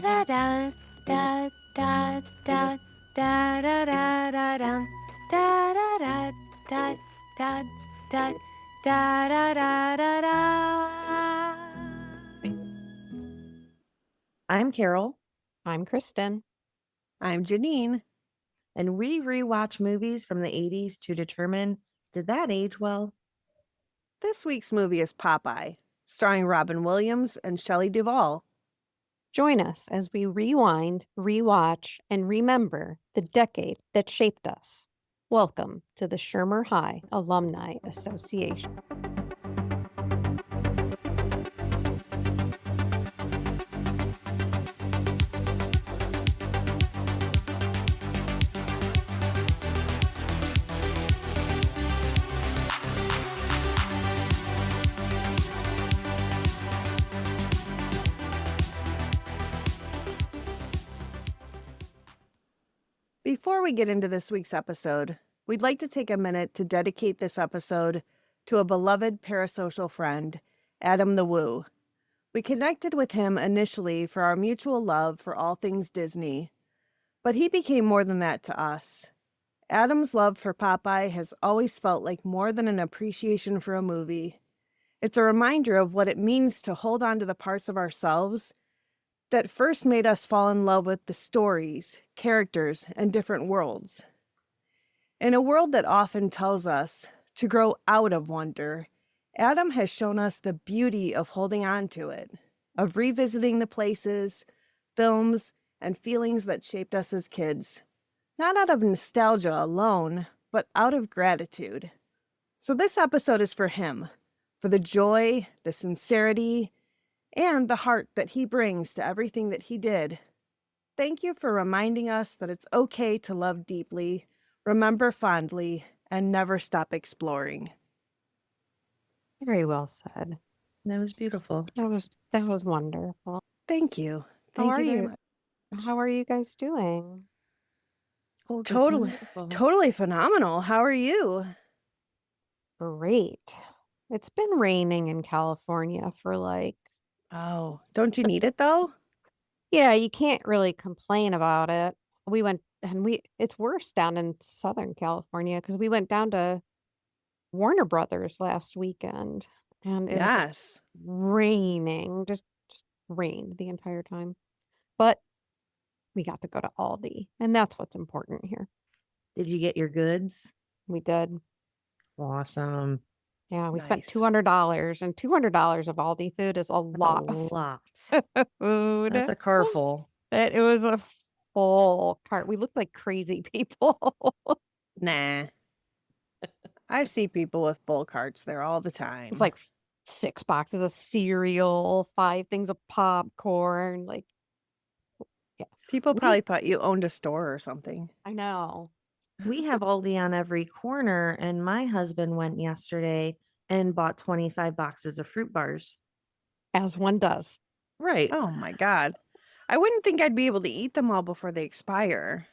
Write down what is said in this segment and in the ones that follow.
da da da da da da da da da dum da da da da da da da da da da da. I'm Carol, I'm Kristen. I'm Jeannine. and we rewatch movies from the 80s to determine, did that age well? This week's movie is Popeye, starring Robin Williams and Shelley Duvall. Join us as we rewind, rewatch, and remember the decade that shaped us. Welcome to the Shermer High Alumni Association. Before we get into this week's episode, we'd like to take a minute to dedicate this episode to a beloved parasocial friend, Adam the Woo. We connected with him initially for our mutual love for all things Disney, but he became more than that to us. Adam's love for Popeye has always felt like more than an appreciation for a movie. It's a reminder of what it means to hold on to the parts of ourselves that first made us fall in love with the stories, characters, and different worlds. In a world that often tells us to grow out of wonder, Adam has shown us the beauty of holding on to it, of revisiting the places, films, and feelings that shaped us as kids. Not out of nostalgia alone, but out of gratitude. So this episode is for him, for the joy, the sincerity, and the heart that he brings to everything that he did. Thank you for reminding us that it's okay to love deeply, remember fondly, and never stop exploring. Very well said. That was beautiful. That was wonderful. Thank you. How Thank are you very you? much. How are you guys doing? Oh, just Totally, wonderful. totally phenomenal. How are you? Great. It's been raining in California for Oh, don't you need it though? yeah, you can't really complain about it. We went and it's worse down in Southern California because we went down to Warner Brothers last weekend and it was Yes. raining, just rained the entire time. But we got to go to Aldi, and that's what's important here. Did you get your goods? We did. Awesome. Yeah, we spent Nice. $200, and $200 of Aldi food is a That's lot a of lot. food. That's a car full. It was a full cart. We looked like crazy people. Nah. I see people with full carts there all the time. It's like 6 boxes of cereal, 5 things of popcorn. Like, yeah, people probably thought you owned a store or something. I know. We have Aldi on every corner, and my husband went yesterday and bought 25 boxes of fruit bars. As one does. Right. Oh my God. I wouldn't think I'd be able to eat them all before they expire.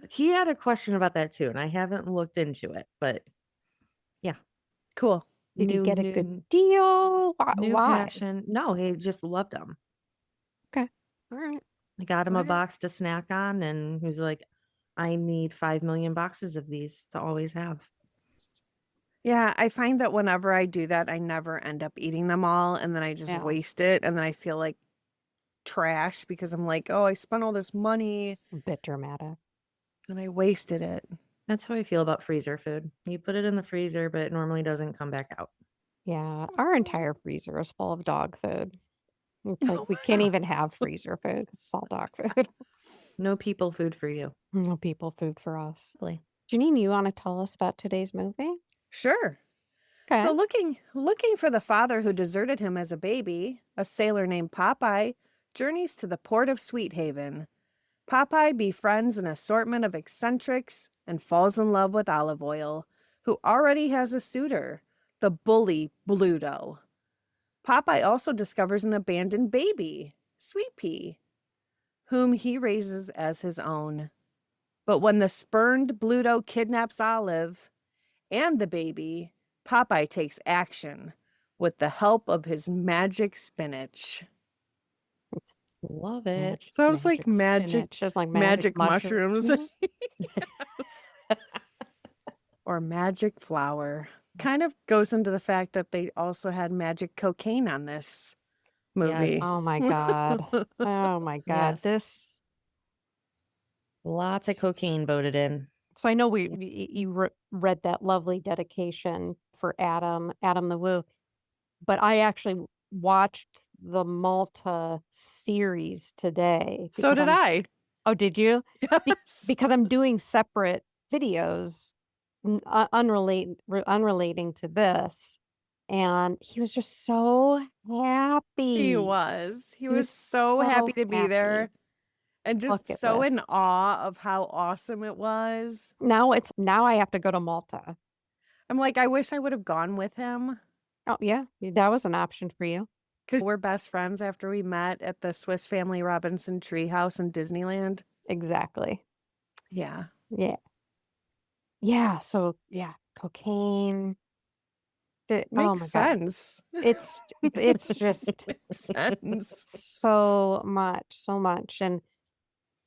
He had a question about that too, and I haven't looked into it, but yeah. Cool. Did he get a good deal? New Why? passion. No, he just loved them. Okay. All right. I got him a Alright. box to snack on, and he was like, I need 5 million boxes of these to always have. Yeah, I find that whenever I do that, I never end up eating them all, and then I just Yeah. waste it, and then I feel like trash because I'm like, oh, I spent all this money It's a bit dramatic. and I wasted it. That's how I feel about freezer food. You put it in the freezer, but it normally doesn't come back out. Yeah, our entire freezer is full of dog food. It's like we can't even have freezer food 'cause it's all dog food. No people food for you. No people food for us. Really. Janine, you want to tell us about today's movie? Sure. Okay. So looking for the father who deserted him as a baby, a sailor named Popeye journeys to the port of Sweethaven. Popeye befriends an assortment of eccentrics and falls in love with Olive Oil, who already has a suitor, the bully Bluto. Popeye also discovers an abandoned baby, Sweet Pea, whom he raises as his own. But when the spurned Bluto kidnaps Olive and the baby, Popeye takes action with the help of his magic spinach. Love it. Sounds like magic spinach, just like magic mushrooms. mushrooms. Yes. Or magic flour. Kind of goes into the fact that they also had magic cocaine on this movie. Yes. Oh my God. Oh my God. Yes. This. Lots of cocaine voted in. So I know you read that lovely dedication for Adam the Woo, but I actually watched the Malta series today. So did I. Oh, did you? Yes. Because I'm doing separate videos unrelating to this. And he was just so happy. He was. He was so happy to be there. And just Bucket so in list. awe of how awesome it was. Now I have to go to Malta. I'm like, I wish I would have gone with him. Oh, yeah. That was an option for you. Because we're best friends after we met at the Swiss Family Robinson Treehouse in Disneyland. Exactly. Yeah. Yeah. Yeah. So, yeah. Cocaine. Oh my God. Makes sense. It's just Makes sense. so much. And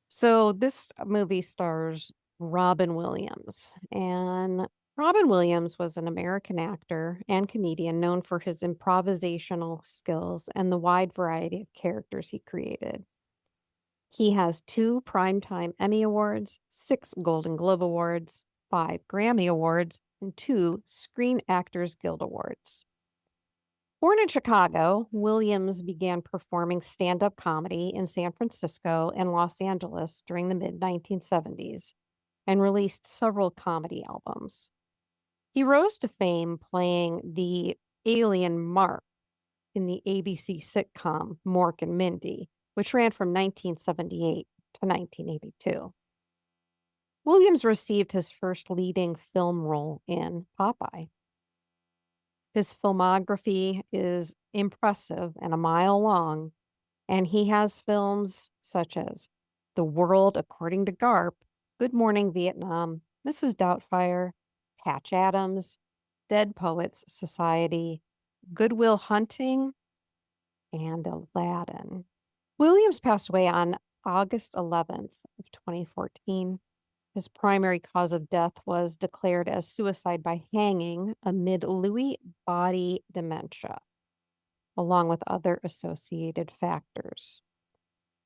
so this movie stars Robin Williams. And Robin Williams was an American actor and comedian known for his improvisational skills and the wide variety of characters he created. He has 2 Primetime Emmy Awards, 6 Golden Globe Awards, 5 Grammy Awards, and 2 Screen Actors Guild Awards. Born in Chicago, Williams began performing stand-up comedy in San Francisco and Los Angeles during the mid-1970s and released several comedy albums. He rose to fame playing the alien Mark in the ABC sitcom Mork and Mindy, which ran from 1978 to 1982. Williams received his first leading film role in Popeye. His filmography is impressive and a mile long, and he has films such as The World According to Garp, Good Morning Vietnam, Mrs. Doubtfire, Patch Adams, Dead Poets Society, Good Will Hunting, and Aladdin. Williams passed away on August 11th of 2014. His primary cause of death was declared as suicide by hanging amid Lewy body dementia, along with other associated factors.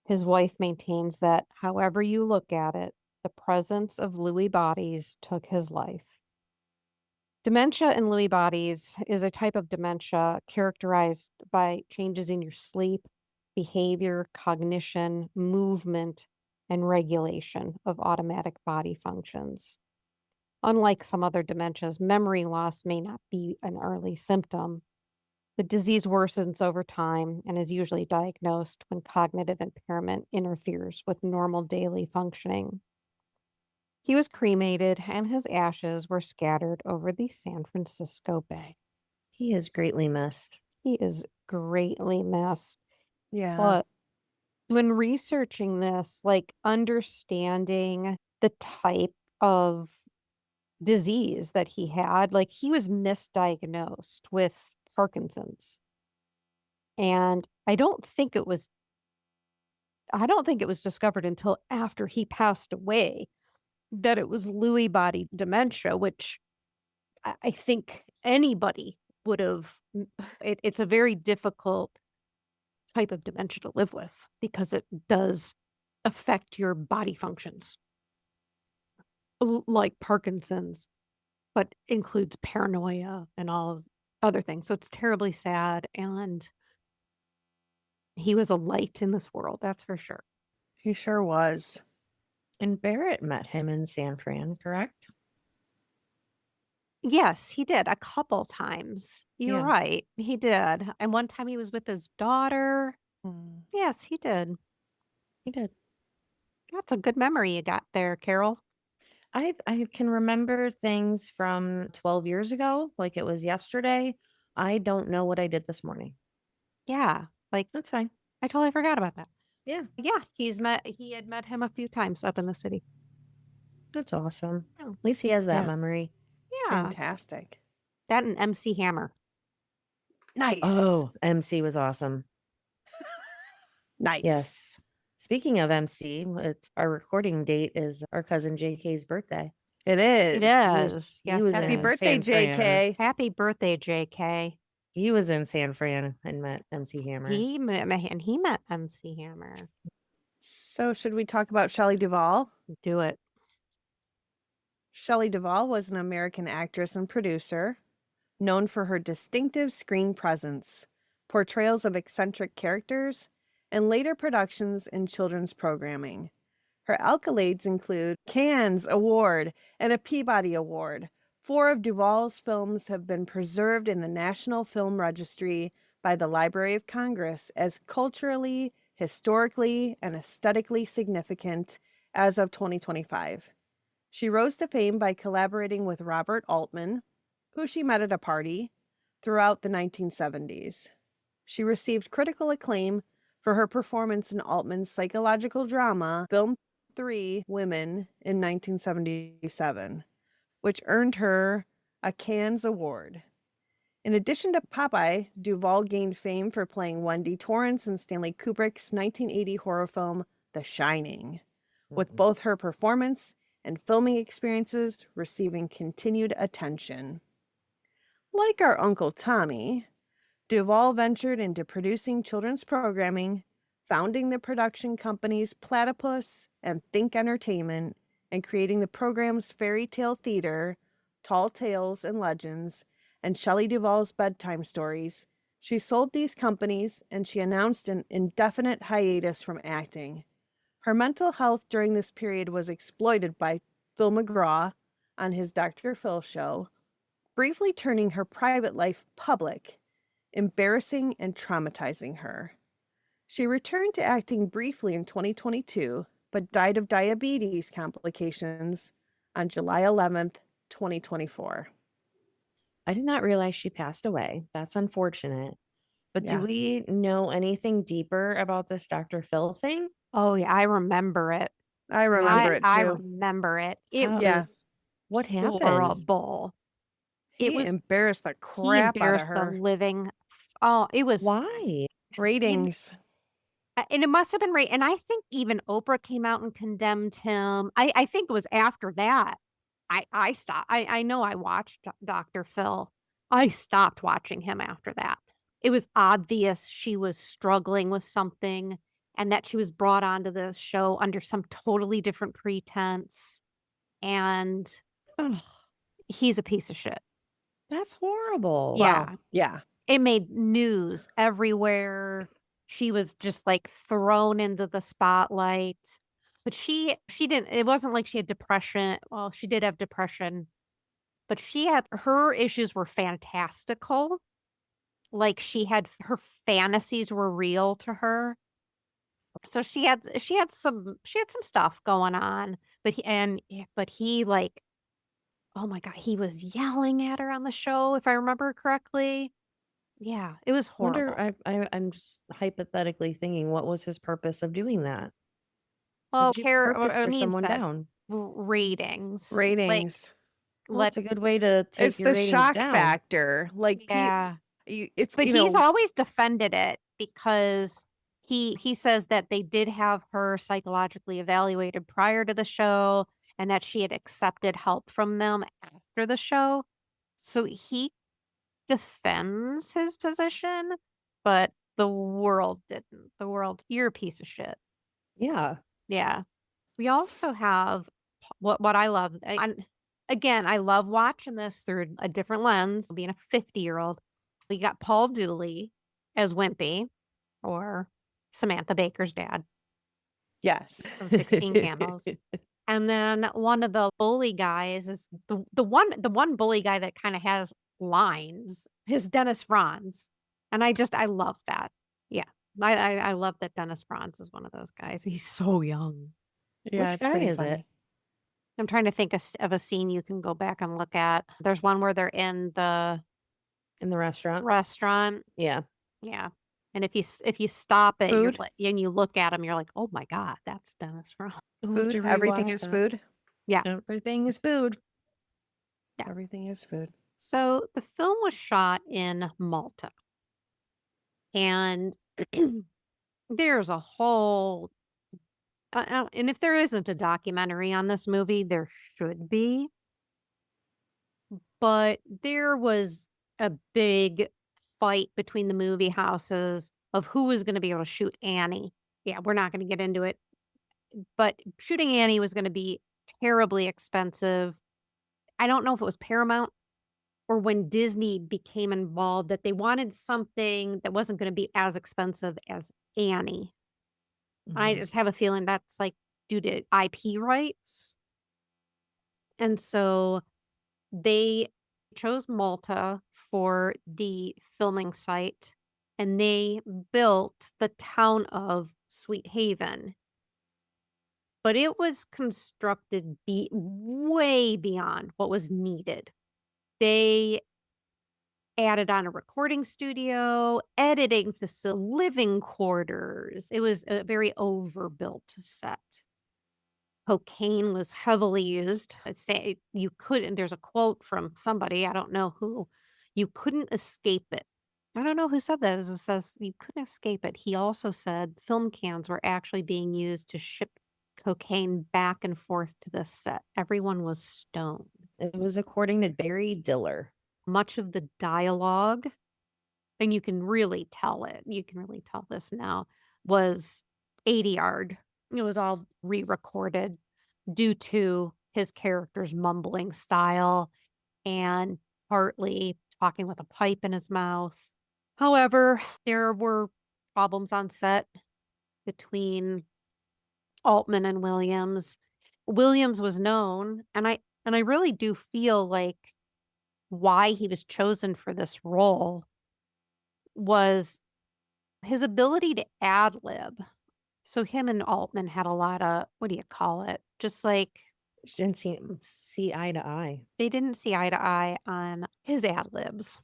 His wife maintains that, however you look at it, the presence of Lewy bodies took his life. Dementia in Lewy bodies is a type of dementia characterized by changes in your sleep, behavior, cognition, movement, and regulation of automatic body functions. Unlike some other dementias, memory loss may not be an early symptom. The disease worsens over time and is usually diagnosed when cognitive impairment interferes with normal daily functioning. He was cremated and his ashes were scattered over the San Francisco Bay. He is greatly missed. He is greatly missed. Yeah. But when researching this, like understanding the type of disease that he had, like he was misdiagnosed with Parkinson's. And I don't think it was discovered until after he passed away that it was Lewy body dementia, which I think anybody would have. It's a very difficult type of dementia to live with because it does affect your body functions, like Parkinson's, but includes paranoia and all other things. So it's terribly sad, and he was a light in this world, that's for sure. He sure was. And Barrett met him in San Fran, correct? Yes, he did a couple times. You're Yeah. right. He did. And one time he was with his daughter. Mm. Yes, he did. He did. That's a good memory you got there, Carol. I can remember things from 12 years ago, like it was yesterday. I don't know what I did this morning. Yeah, like That's fine. I totally forgot about that. Yeah, Yeah, he had met him a few times up in the city. that's awesome. Oh. At least he has that Yeah. memory. Yeah, Fantastic. that and MC Hammer. Nice. Oh, MC was awesome. Nice. Yes. Speaking of MC, it's our recording date is our cousin JK's birthday. It It is. is. he Yes, was it Happy in is. birthday, San Fran. JK. Happy birthday, JK. He was in San Fran and met MC Hammer. He met MC Hammer. So, should we talk about Shelley Duvall? Do it. Shelley Duvall was an American actress and producer, known for her distinctive screen presence, portrayals of eccentric characters, and later productions in children's programming. Her accolades include Cannes Award and a Peabody Award. 4 of Duvall's films have been preserved in the National Film Registry by the Library of Congress as culturally, historically, and aesthetically significant as of 2025. She rose to fame by collaborating with Robert Altman, who she met at a party, throughout the 1970s. She received critical acclaim for her performance in Altman's psychological drama, Film 3 Women, in 1977, which earned her a Cannes Award. In addition to Popeye, Duvall gained fame for playing Wendy Torrance in Stanley Kubrick's 1980 horror film, The Shining, with both her performance and filming experiences receiving continued attention. Like our Uncle Tommy, Duvall ventured into producing children's programming, founding the production companies Platypus and Think Entertainment, and creating the programs Fairy Tale Theater, Tall Tales and Legends, and Shelley Duvall's Bedtime Stories. She sold these companies, and she announced an indefinite hiatus from acting. Her mental health during this period was exploited by Phil McGraw on his Dr. Phil show, briefly turning her private life public, embarrassing and traumatizing her. She returned to acting briefly in 2022, but died of diabetes complications on July 11th, 2024. I did not realize she passed away. That's unfortunate. But Yeah. do we know anything deeper about this Dr. Phil thing? Oh yeah, I remember it. I remember it too. I remember it. It How- Yeah. was What happened? horrible. He It was embarrassed the he crap out of embarrassed her. the living. Oh, it was. Why? Ratings. And it must have been right. And I think even Oprah came out and condemned him. I think it was after that. I stopped. I know I watched Dr. Phil. I stopped watching him after that. It was obvious she was struggling with something and that she was brought onto this show under some totally different pretense. And Ugh, he's a piece of shit. that's horrible. Yeah. Wow. Yeah. It made news everywhere. She was just like thrown into the spotlight. But she didn't, it wasn't like she had depression. Well, she did have depression, but her issues were fantastical. Like her fantasies were real to her. So she had some stuff going on, but he like, oh my God, he was yelling at her on the show, if I remember correctly. Yeah, it was horrible. I'm just hypothetically thinking, what was his purpose of doing that? Oh, Did you purpose for someone said down? ratings. Ratings. Well, it's a good way to take It's your the ratings shock down. factor. Like, Yeah. it's, But you he's know, always defended it because he says that they did have her psychologically evaluated prior to the show and that she had accepted help from them after the show. So he defends his position, but the world didn't. The world, you're a piece of shit. Yeah. Yeah. We also have what I love. Again, I love watching this through a different lens, being a 50-year-old. We got Paul Dooley as Wimpy, or Samantha Baker's dad yes. from 16 Candles. And then one of the bully guys is the one bully guy that kind of has lines is Dennis Franz. And I love that. Yeah. I love that Dennis Franz is one of those guys. He's so young. Yeah, Which it's guy pretty is funny. it? I'm trying to think of a scene you can go back and look at. There's one where they're in the In the restaurant? restaurant. Yeah. Yeah. And if you stop it Food? and you look at him, you're like, oh my God, that's Dennis Franz. Food. Everything is food. Everything is food. Yeah. Everything is food. So the film was shot in Malta. And there's a whole And if there isn't a documentary on this movie, there should be. But there was a big fight between the movie houses of who was going to be able to shoot Annie. Yeah, we're not going to get into it. But shooting Annie was going to be terribly expensive. I don't know if it was Paramount or when Disney became involved that they wanted something that wasn't going to be as expensive as Annie. I Mhm. just have a feeling that's like due to IP rights. And so they chose Malta for the filming site and they built the town of Sweethaven. But it was constructed way beyond what was needed. They added on a recording studio, editing facility, living quarters. It was a very overbuilt set. Cocaine was heavily used. I'd say you couldn't, there's a quote from somebody, I don't know who, you couldn't escape it. I don't know who said that. It says you couldn't escape it. He also said film cans were actually being used to ship cocaine back and forth to the set. Everyone was stoned. It was according to Barry Diller. Much of the dialogue, and you can really tell this now, was 80 yard. It was all re-recorded due to his character's mumbling style and partly talking with a pipe in his mouth. However, there were problems on set between Altman and Williams. Williams was known, and I really do feel like why he was chosen for this role was his ability to ad lib. So him and Altman had a lot of, what do you call it? Just like Didn't see eye to eye. they didn't see eye to eye on his ad libs.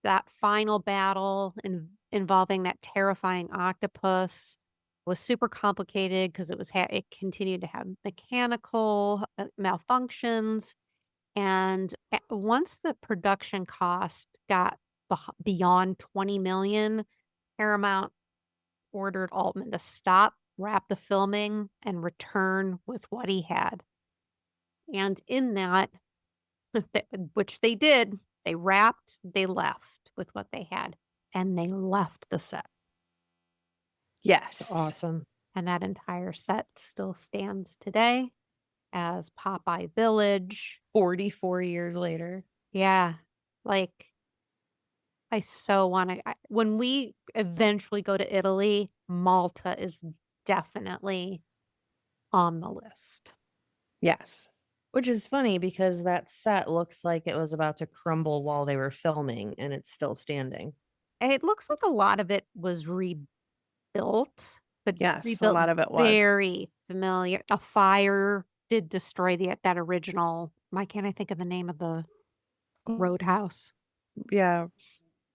That final battle involving that terrifying octopus was super complicated because it continued to have mechanical malfunctions. And once the production cost got beyond 20 million, Paramount ordered Altman to stop, wrap the filming, and return with what he had. And in that, which they did, they wrapped, they left with what they had, and they left the set. Yes. Awesome. And that entire set still stands today as Popeye Village. 44 years later. Yeah. Like, I so want to, when we eventually go to Italy, Malta is definitely on the list. Yes. Which is funny because that set looks like it was about to crumble while they were filming and it's still standing. It looks like a lot of it was rebuilt, but Yes, a rebuilt lot of it was. very familiar. A fire did destroy that original. Why can't I think of the name of the roadhouse? Yeah.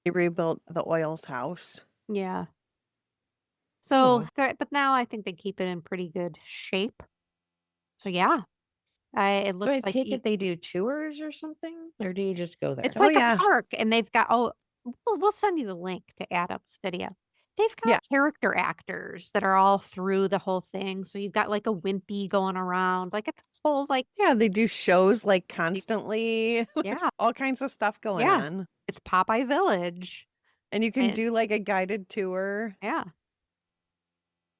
They rebuilt the oils house. Yeah. So, Aw. but now I think they keep it in pretty good shape. So yeah, it Do looks I like take it they do tours or something? Or do you just go there? it's Oh, like yeah. a park, and they've got we'll send you the link to Adam's video. They've got Yeah. character actors that are all through the whole thing. So you've got like a wimpy going around, like it's a whole like Yeah, they do shows like constantly. There's yeah, all kinds of stuff going yeah. on. It's Popeye Village. And you can And- do like a guided tour Yeah.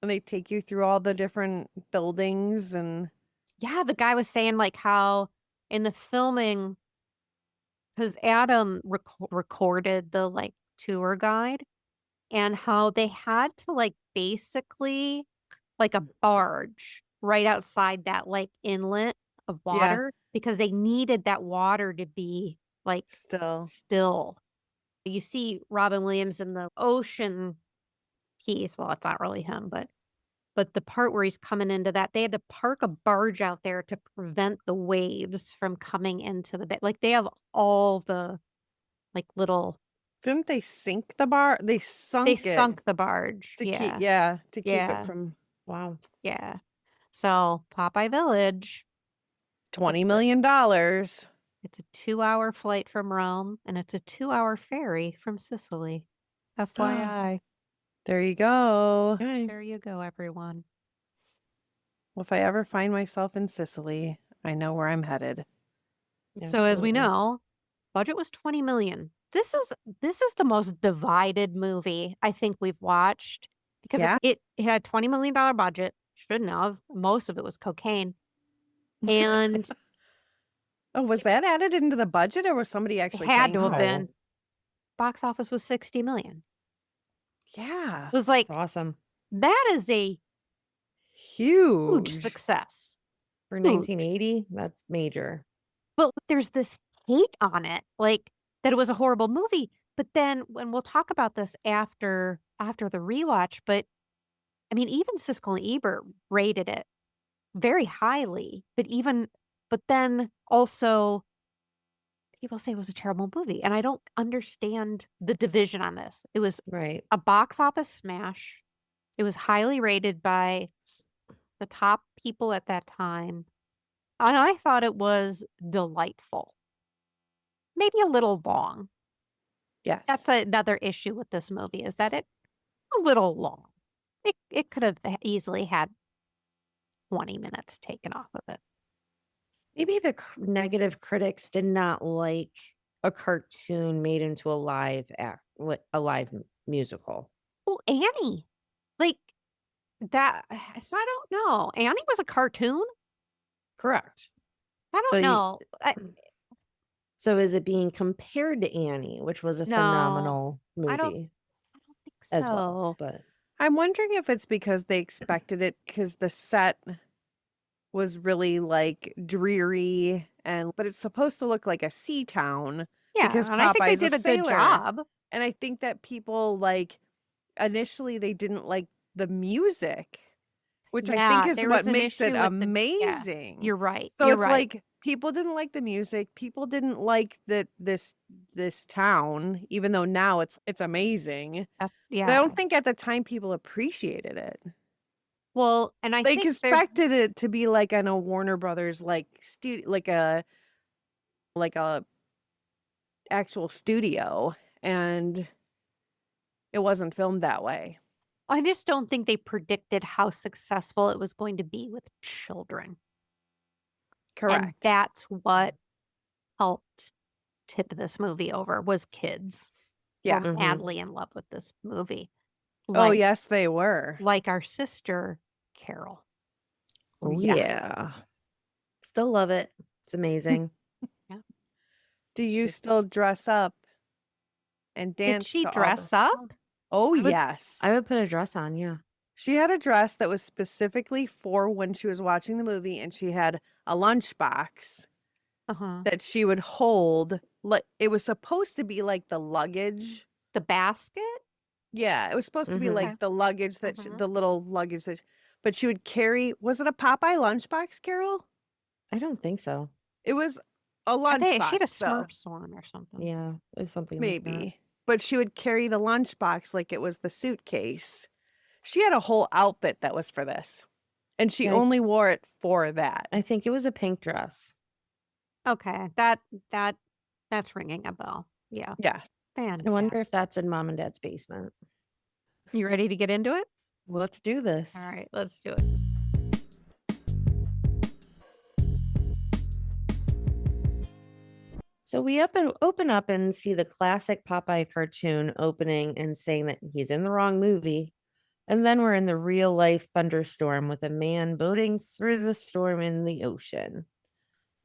and they take you through all the different buildings and Yeah, the guy was saying like how in the filming, because Adam recorded the like tour guide, and how they had to like basically like a barge right outside that like inlet of Yeah. water because they needed that water to be like still. You see Robin Williams in the ocean piece. Well, it's not really him, but the part where he's coming into that, they had to park a barge out there to prevent the waves from coming into the bay. Like they have all the like little. Didn't they sink the bar? They sunk the barge. to Yeah. keep Yeah. it from Wow. Yeah. So Popeye Village, $20 It's a- million. it's a 2-hour flight from Rome and it's a 2-hour ferry from Sicily. FYI. There you go. Okay. There you go, everyone. Well, if I ever find myself in Sicily, I know where I'm headed. So as we Absolutely. know, budget was 20 million. This is the most divided movie I think we've watched because Yeah. it had $20 million budget. Shouldn't have. Most of it was cocaine. And Oh, was that added into the budget or was somebody it actually had paying to have for it? been. Box office was 60 million. Yeah. It was like, It's awesome. that is a huge Huge. success. For Huge. 1980, that's major. But there's this hate on it, like that it was a horrible movie. But then when we'll talk about this after the rewatch, but I mean, even Siskel and Ebert rated it very highly, but then also people say it was a terrible movie. And I don't understand the division on this. It was Right. a box office smash. It was highly rated by the top people at that time. And I thought it was delightful. Maybe a little long. Yes. That's another issue with this movie is that it's a little long. It could have easily had 20 minutes taken off of it. Maybe the negative critics did not like a cartoon made into a live musical. Well, Annie, like that. So I don't know. Annie was a cartoon. Correct. I don't know. So is it being compared to Annie, which was a No, phenomenal movie I don't think so. as well? But I'm wondering if it's because they expected it because the set was really like dreary but it's supposed to look like a sea town. Yeah, because and I think they Popeye's a did a good sailor. job. And I think that people initially they didn't like the music, which I Yeah, think is there what was an makes it issue with yes, amazing. you're right. So You're it's right. like people didn't like the music. People didn't like this town, even though now it's amazing. Yeah. But I don't think at the time people appreciated it. Well, and I They think expected it to be like on a Warner Brothers like a actual studio, and it wasn't filmed that way. I just don't think they predicted how successful it was going to be with children. Correct. And that's what helped tip this movie over was kids. Yeah. Were madly in love with this movie. Oh, yes, they were. Like our sister, Carol. oh yeah. Still love it. It's amazing. Do you still dress up and dance? Did she to all dress this? up? Oh, I would- yes. I would put a dress on, yeah. She had a dress that was specifically for when she was watching the movie, and she had a lunchbox that she would hold. It was supposed to be like the luggage. The basket? Yeah, it was supposed to be Mhm. like the luggage that the little luggage but she would carry. Was it a Popeye lunchbox, Carol? I don't think so. It was a I think lunchbox. she had a though. Smurfs one or something. Yeah, it was something like that. Maybe. But she would carry the lunchbox like it was the suitcase. She had a whole outfit that was for this. And she Yeah, only wore it for that. I think it was a pink dress. Okay, that's ringing a bell. Yeah. Yes. Fantastic. I wonder if that's in mom and dad's basement. You ready to get into it? Let's do this. All right, let's do it. So we open up and see the classic Popeye cartoon opening and saying that he's in the wrong movie. And then we're in the real life thunderstorm with a man boating through the storm in the ocean.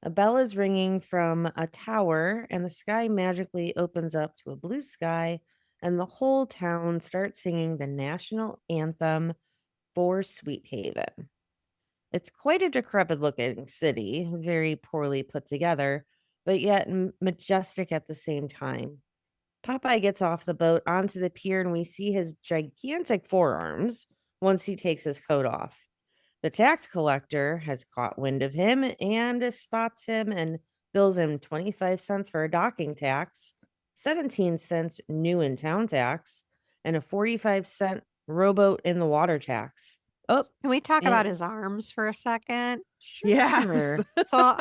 A bell is ringing from a tower, and the sky magically opens up to a blue sky, and the whole town starts singing the national anthem for Sweethaven. It's quite a decrepit looking city, very poorly put together, but yet majestic at the same time. Popeye gets off the boat onto the pier, and we see his gigantic forearms once he takes his coat off. The tax collector has caught wind of him and spots him and bills him 25 cents for a docking tax, 17 cents new in town tax, and a 45-cent rowboat in the water tax. Oh, Can we talk and- about his arms for a second? Yes. sure. So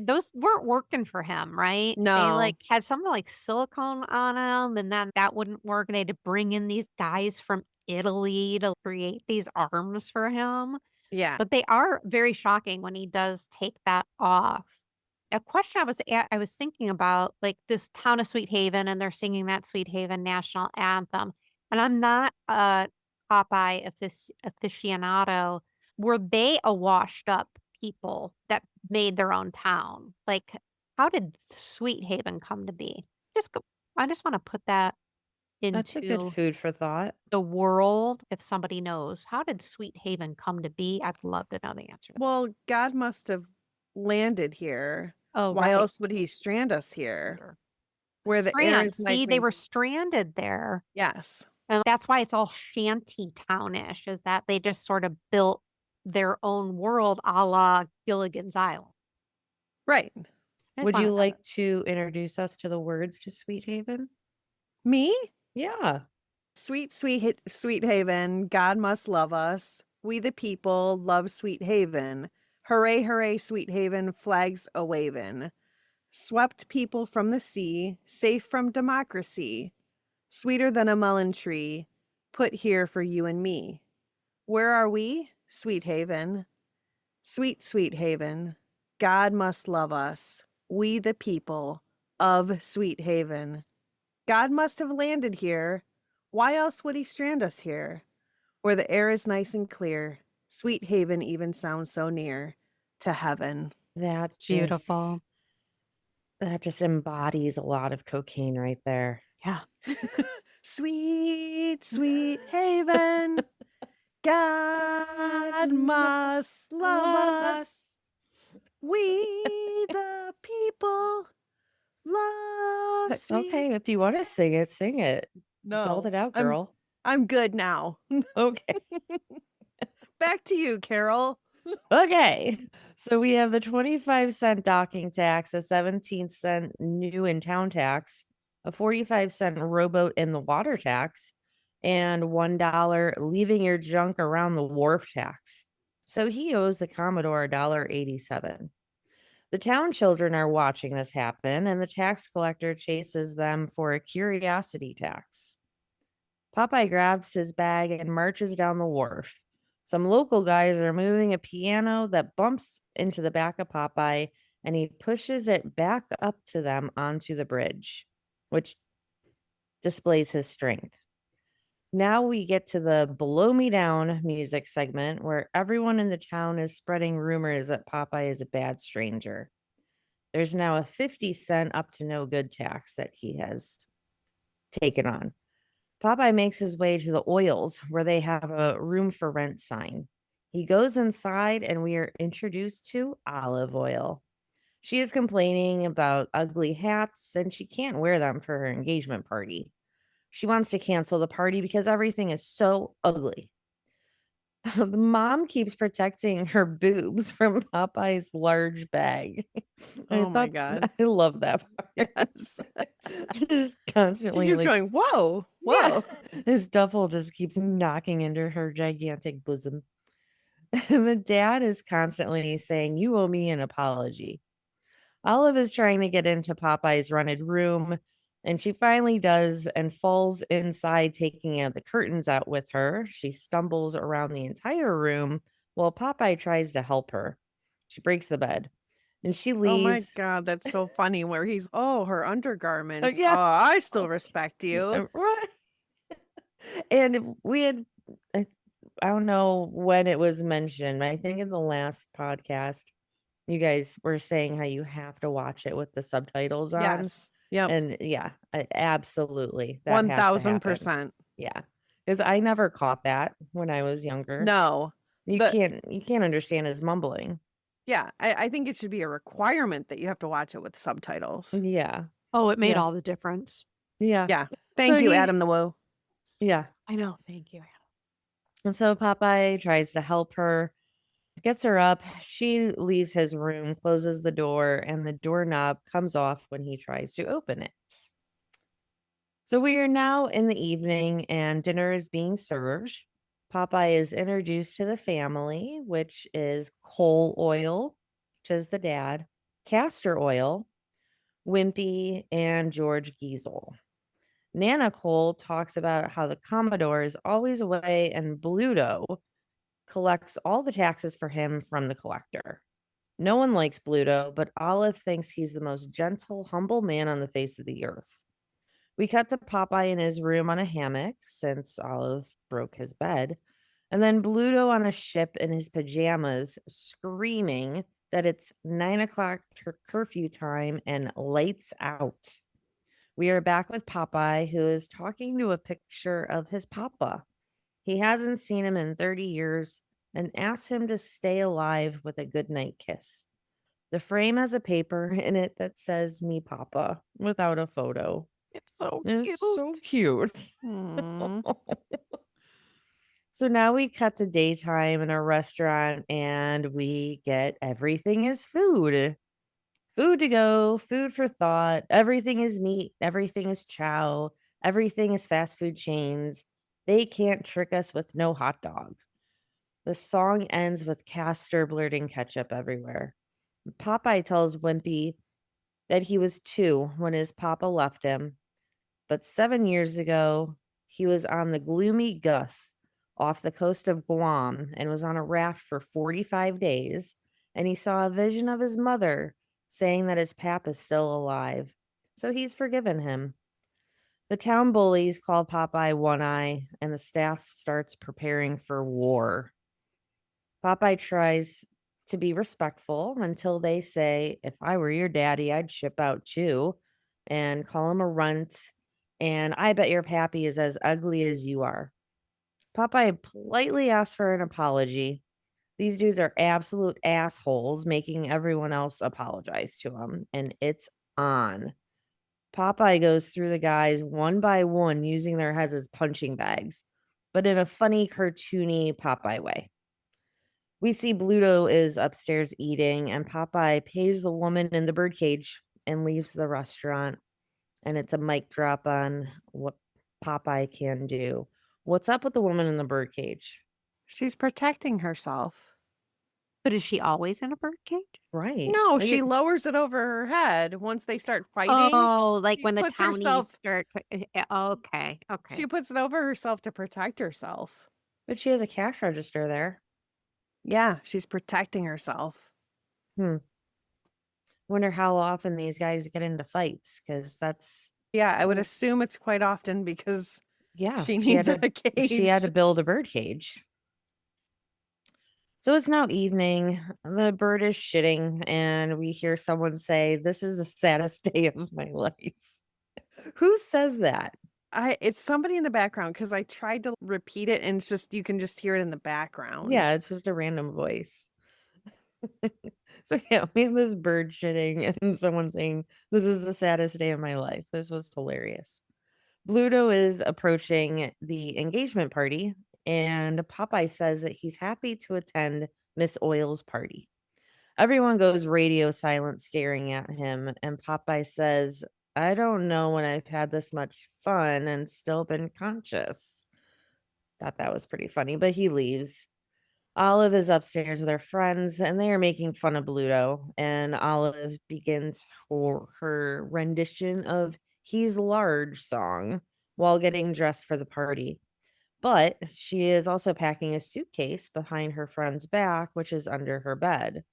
those weren't working for him, right? They No. had something like silicone on them, and then that wouldn't work. And they had to bring in these guys from Italy to create these arms for him. Yeah. But they are very shocking when he does take that off. A question I was thinking about, like this town of Sweethaven, and they're singing that Sweethaven national anthem. And I'm not a Popeye aficionado. Were they a washed up people that made their own town? Like, how did Sweethaven come to be? I just want to put that That's a good into food for thought. the world. If somebody knows, how did Sweethaven come to be? I'd love to know the answer to that. Well, God must have landed here. Oh, Why right. else would he strand us here? Scooter. Where the air is See, nice they and... were stranded there. Yes. And that's why it's all shanty townish, is that they just sort of built their own world a la Gilligan's Island. Right. I just Would wanna you know like that. to introduce us to the words to Sweethaven? Me? Yeah. Sweet haven, God must love us. We the people love Sweet Haven. Hooray, hooray, Sweet Haven, flags a wavin'. Swept people from the sea, safe from democracy. Sweeter than a melon tree, put here for you and me. Where are we? Sweet Haven. Sweet Haven. God must love us. We the people of Sweet Haven. God must have landed here. Why else would he strand us here? Where the air is nice and clear. Sweet Haven even sounds so near to heaven. That's Beautiful. That just embodies a lot of cocaine right there. Yeah. Sweet haven. God must love us. We the people love sweet. Okay, if you want to sing it, sing it. Belt No, it out, girl. I'm good now. Okay. Back to you, Carol. Okay. So we have the 25-cent docking tax, a 17-cent new in town tax, a 45-cent rowboat in the water tax, and $1 leaving your junk around the wharf tax. So he owes the Commodore $1.87. The town children are watching this happen, and the tax collector chases them for a curiosity tax. Popeye grabs his bag and marches down the wharf. Some local guys are moving a piano that bumps into the back of Popeye, and he pushes it back up to them onto the bridge, which displays his strength. Now we get to the Blow Me Down music segment, where everyone in the town is spreading rumors that Popeye is a bad stranger. There's now a 50-cent up to no good tax that he has taken on. Popeye makes his way to the oils, where they have a room for rent sign. He goes inside, and we are introduced to Olive Oil. She is complaining about ugly hats, and she can't wear them for her engagement party. She wants to cancel the party because everything is so ugly. The mom keeps protecting her boobs from Popeye's large bag. Oh my God. I love that part. Yes. Just constantly He's going, whoa, whoa. Yeah. His duffel just keeps knocking into her gigantic bosom. And the dad is constantly saying, "You owe me an apology." Olive is trying to get into Popeye's rented room, and she finally does and falls inside, taking the curtains out with her. She stumbles around the entire room while Popeye tries to help her. She breaks the bed, and she leaves. Oh my God, that's so funny where he's, her undergarments. Yeah. Oh, I still respect you. Right. And we had, I don't know when it was mentioned. I think in the last podcast, you guys were saying how you have to watch it with the subtitles on. Yes. Yep. And yeah, absolutely. That has to happen. 1000%. Yeah. Because I never caught that when I was younger. No. You can't understand his mumbling. Yeah. I think it should be a requirement that you have to watch it with subtitles. Yeah. Oh, it made Yeah. all the difference. Yeah. Yeah. Thank you, he- Adam the Woo. Yeah. I know. Thank you. And so Popeye tries to help her, gets her up. She leaves his room, closes the door, and the doorknob comes off when he tries to open it. So we are now in the evening, and dinner is being served. Popeye is introduced to the family, which is Coal Oil, which is the dad, Castor Oil, Wimpy, and George Giesel. Nana Cole talks about how the Commodore is always away, and Bluto collects all the taxes for him from the collector. No one likes Bluto, but Olive thinks he's the most gentle, humble man on the face of the earth. We cut to Popeye in his room on a hammock, since Olive broke his bed, and then Bluto on a ship in his pajamas, screaming that it's 9 o'clock curfew time and lights out. We are back with Popeye, who is talking to a picture of his papa. He hasn't seen him in 30 years and asks him to stay alive with a goodnight kiss. The frame has a paper in it that says "Me Papa" without a photo. It's so It's so cute. Mm. So now we cut to daytime in a restaurant and we get everything is food. Food to go, food for thought. Everything is meat. Everything is chow. Everything is fast food chains. They can't trick us with no hot dog. The song ends with Castor blurting ketchup everywhere. Popeye tells Wimpy that he was 2 when his papa left him, but 7 years ago, he was on the gloomy Gus off the coast of Guam and was on a raft for 45 days, and he saw a vision of his mother saying that his pap is still alive. So he's forgiven him. The town bullies call Popeye One Eye, and the staff starts preparing for war. Popeye tries to be respectful until they say, "If I were your daddy, I'd ship out too," and call him a runt. And "I bet your pappy is as ugly as you are." Popeye politely asks for an apology. These dudes are absolute assholes, making everyone else apologize to him, and it's on. Popeye goes through the guys one by one, using their heads as punching bags, but in a funny, cartoony Popeye way. We see Bluto is upstairs eating, and Popeye pays the woman in the birdcage and leaves the restaurant. And it's a mic drop on what Popeye can do. What's up with the woman in the birdcage? She's protecting herself. But is she always in a birdcage? Right. No, Like she it- lowers it over her head once they start fighting. Oh, like she when the puts townies herself- start. Okay. She puts it over herself to protect herself. but she has a cash register there. Yeah, she's protecting herself. Wonder how often these guys get into fights, because that's Yeah, I would cool. assume it's quite often because Yeah, she needs had a cage. she had to build a bird cage. So it's now evening. The bird is shitting, and we hear someone say, "This is the saddest day of my life." Who says that? It's somebody in the background because I tried to repeat it and it's just you can just hear it in the background. Yeah, it's just a random voice. So yeah, we have this bird shitting and someone saying, "This is the saddest day of my life." This was hilarious. Bluto is approaching the engagement party, and Popeye says that he's happy to attend Miss Oil's party. Everyone goes radio silent, staring at him, and Popeye says, "I don't know when I've had this much fun and still been conscious." Thought that was pretty funny, but he leaves. Olive is upstairs with her friends, and they are making fun of Bluto, and Olive begins her rendition of "He's Large" song while getting dressed for the party. But she is also packing a suitcase behind her friend's back, which is under her bed.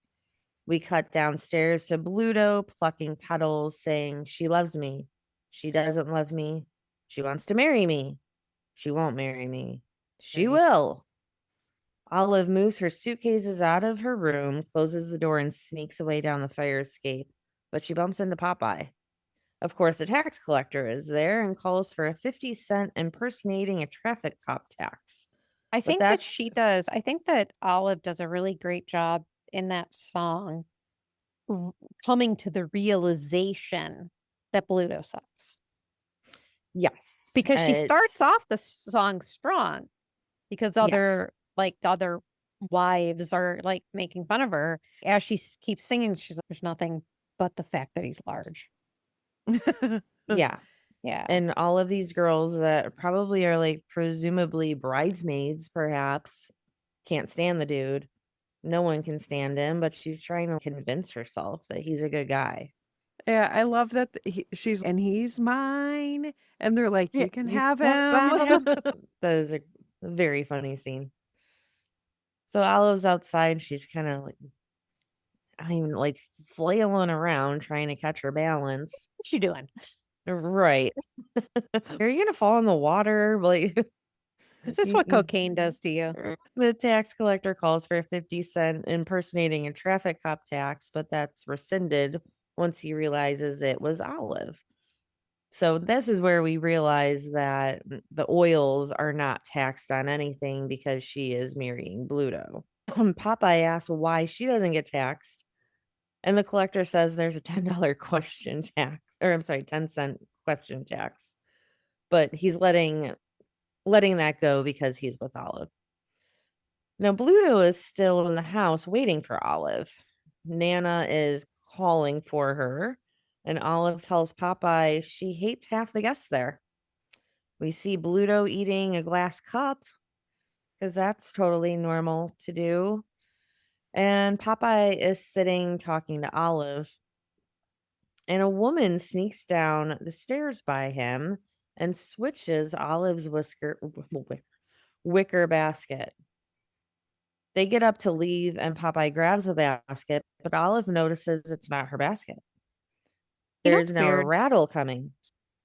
We cut downstairs to Bluto plucking petals, saying, "She loves me. She doesn't love me. She wants to marry me. She won't marry me. She will." Olive moves her suitcases out of her room, closes the door, and sneaks away down the fire escape. But she bumps into Popeye. Of course, the tax collector is there and calls for a 50-cent impersonating a traffic cop tax. I But think that that's- she does. I think that Olive does a really great job in that song coming to the realization that Bluto sucks. Yes. Because she it's- starts off the song strong because the Yes. other wives are like making fun of her. As she keeps singing, she's like, "There's nothing but the fact that he's large." Yeah. Yeah. And all of these girls that probably are like presumably bridesmaids, perhaps, can't stand the dude. No one can stand him, but she's trying to convince herself that he's a good guy. Yeah, I love that she's and he's mine, and they're like, "You can have him." That is a very funny scene. So Olive's outside. She's kind of like, I mean, like flailing around trying to catch her balance. What's she doing? Right. Are you gonna fall in the water? Like, Is this what cocaine does to you? the tax collector calls for a 50-cent impersonating a traffic cop tax, but that's rescinded once he realizes it was Olive. So this is where we realize that the oils are not taxed on anything because she is marrying Bluto. Popeye asks why she doesn't get taxed. And the collector says there's a $10 question tax, or I'm sorry, 10-cent question tax. But he's letting that go because he's with Olive. Now Bluto is still in the house waiting for Olive. Nana is calling for her, and Olive tells Popeye she hates half the guests there. We see Bluto eating a glass cup because that's totally normal to do. And Popeye is sitting talking to Olive. And a woman sneaks down the stairs by him and switches Olive's wicker basket. They get up to leave, and Popeye grabs the basket, but Olive notices it's not her basket. You know There's what's now a weird? rattle coming.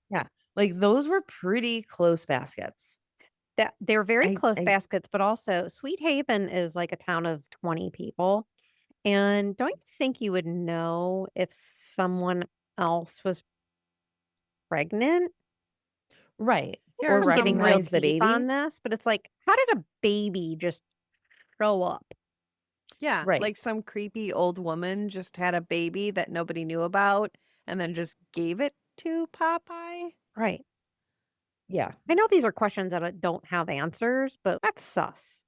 Yeah, like those were pretty close baskets. That they're very I- close I- baskets, but also Sweethaven is like a town of 20 people. And don't you think you would know if someone else was pregnant? Right. Yeah, Or or I'm getting real recognize the deep baby. on this, but it's like, how did a baby just show up? Yeah, Right. like some creepy old woman just had a baby that nobody knew about and then just gave it to Popeye. Right. Yeah, I know these are questions that don't have answers, but that's sus.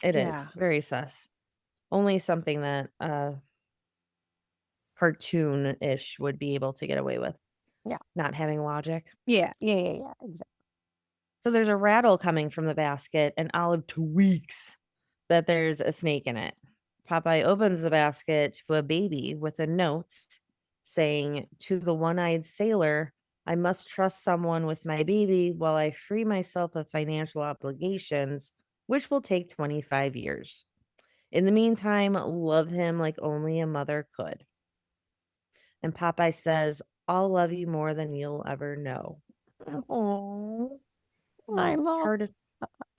it is Yeah. very sus. Only something that cartoon-ish would be able to get away with. Yeah. Not having logic. Yeah. Exactly. So there's a rattle coming from the basket, and Olive tweaks that there's a snake in it. Popeye opens the basket to a baby with a note saying, "To the one-eyed sailor, I must trust someone with my baby while I free myself of financial obligations, which will take 25 years. In the meantime, love him like only a mother could." And Popeye says, "I'll love you more than you'll ever know." Oh, I love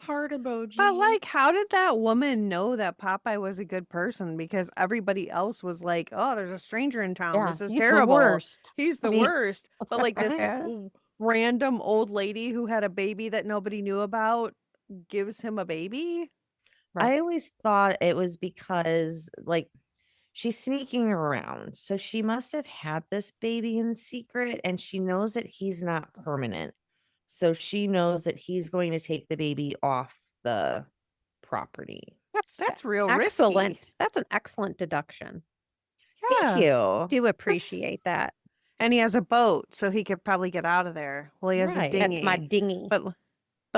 heart emoji. But like, how did that woman know that Popeye was a good person? Because everybody else was like, "Oh, there's a stranger in town. This is he's terrible. the worst. He's the I mean- worst." But like this Yeah. random old lady who had a baby that nobody knew about gives him a baby. Right. I always thought it was because, like, she's sneaking around. So she must have had this baby in secret, and she knows that he's not permanent. So she knows that he's going to take the baby off the property. That's real excellent. risky. That's an excellent deduction. Thank you. Do appreciate that. And he has a boat, so he could probably get out of there. Well, he has Right. the dinghy. That's my dinghy. But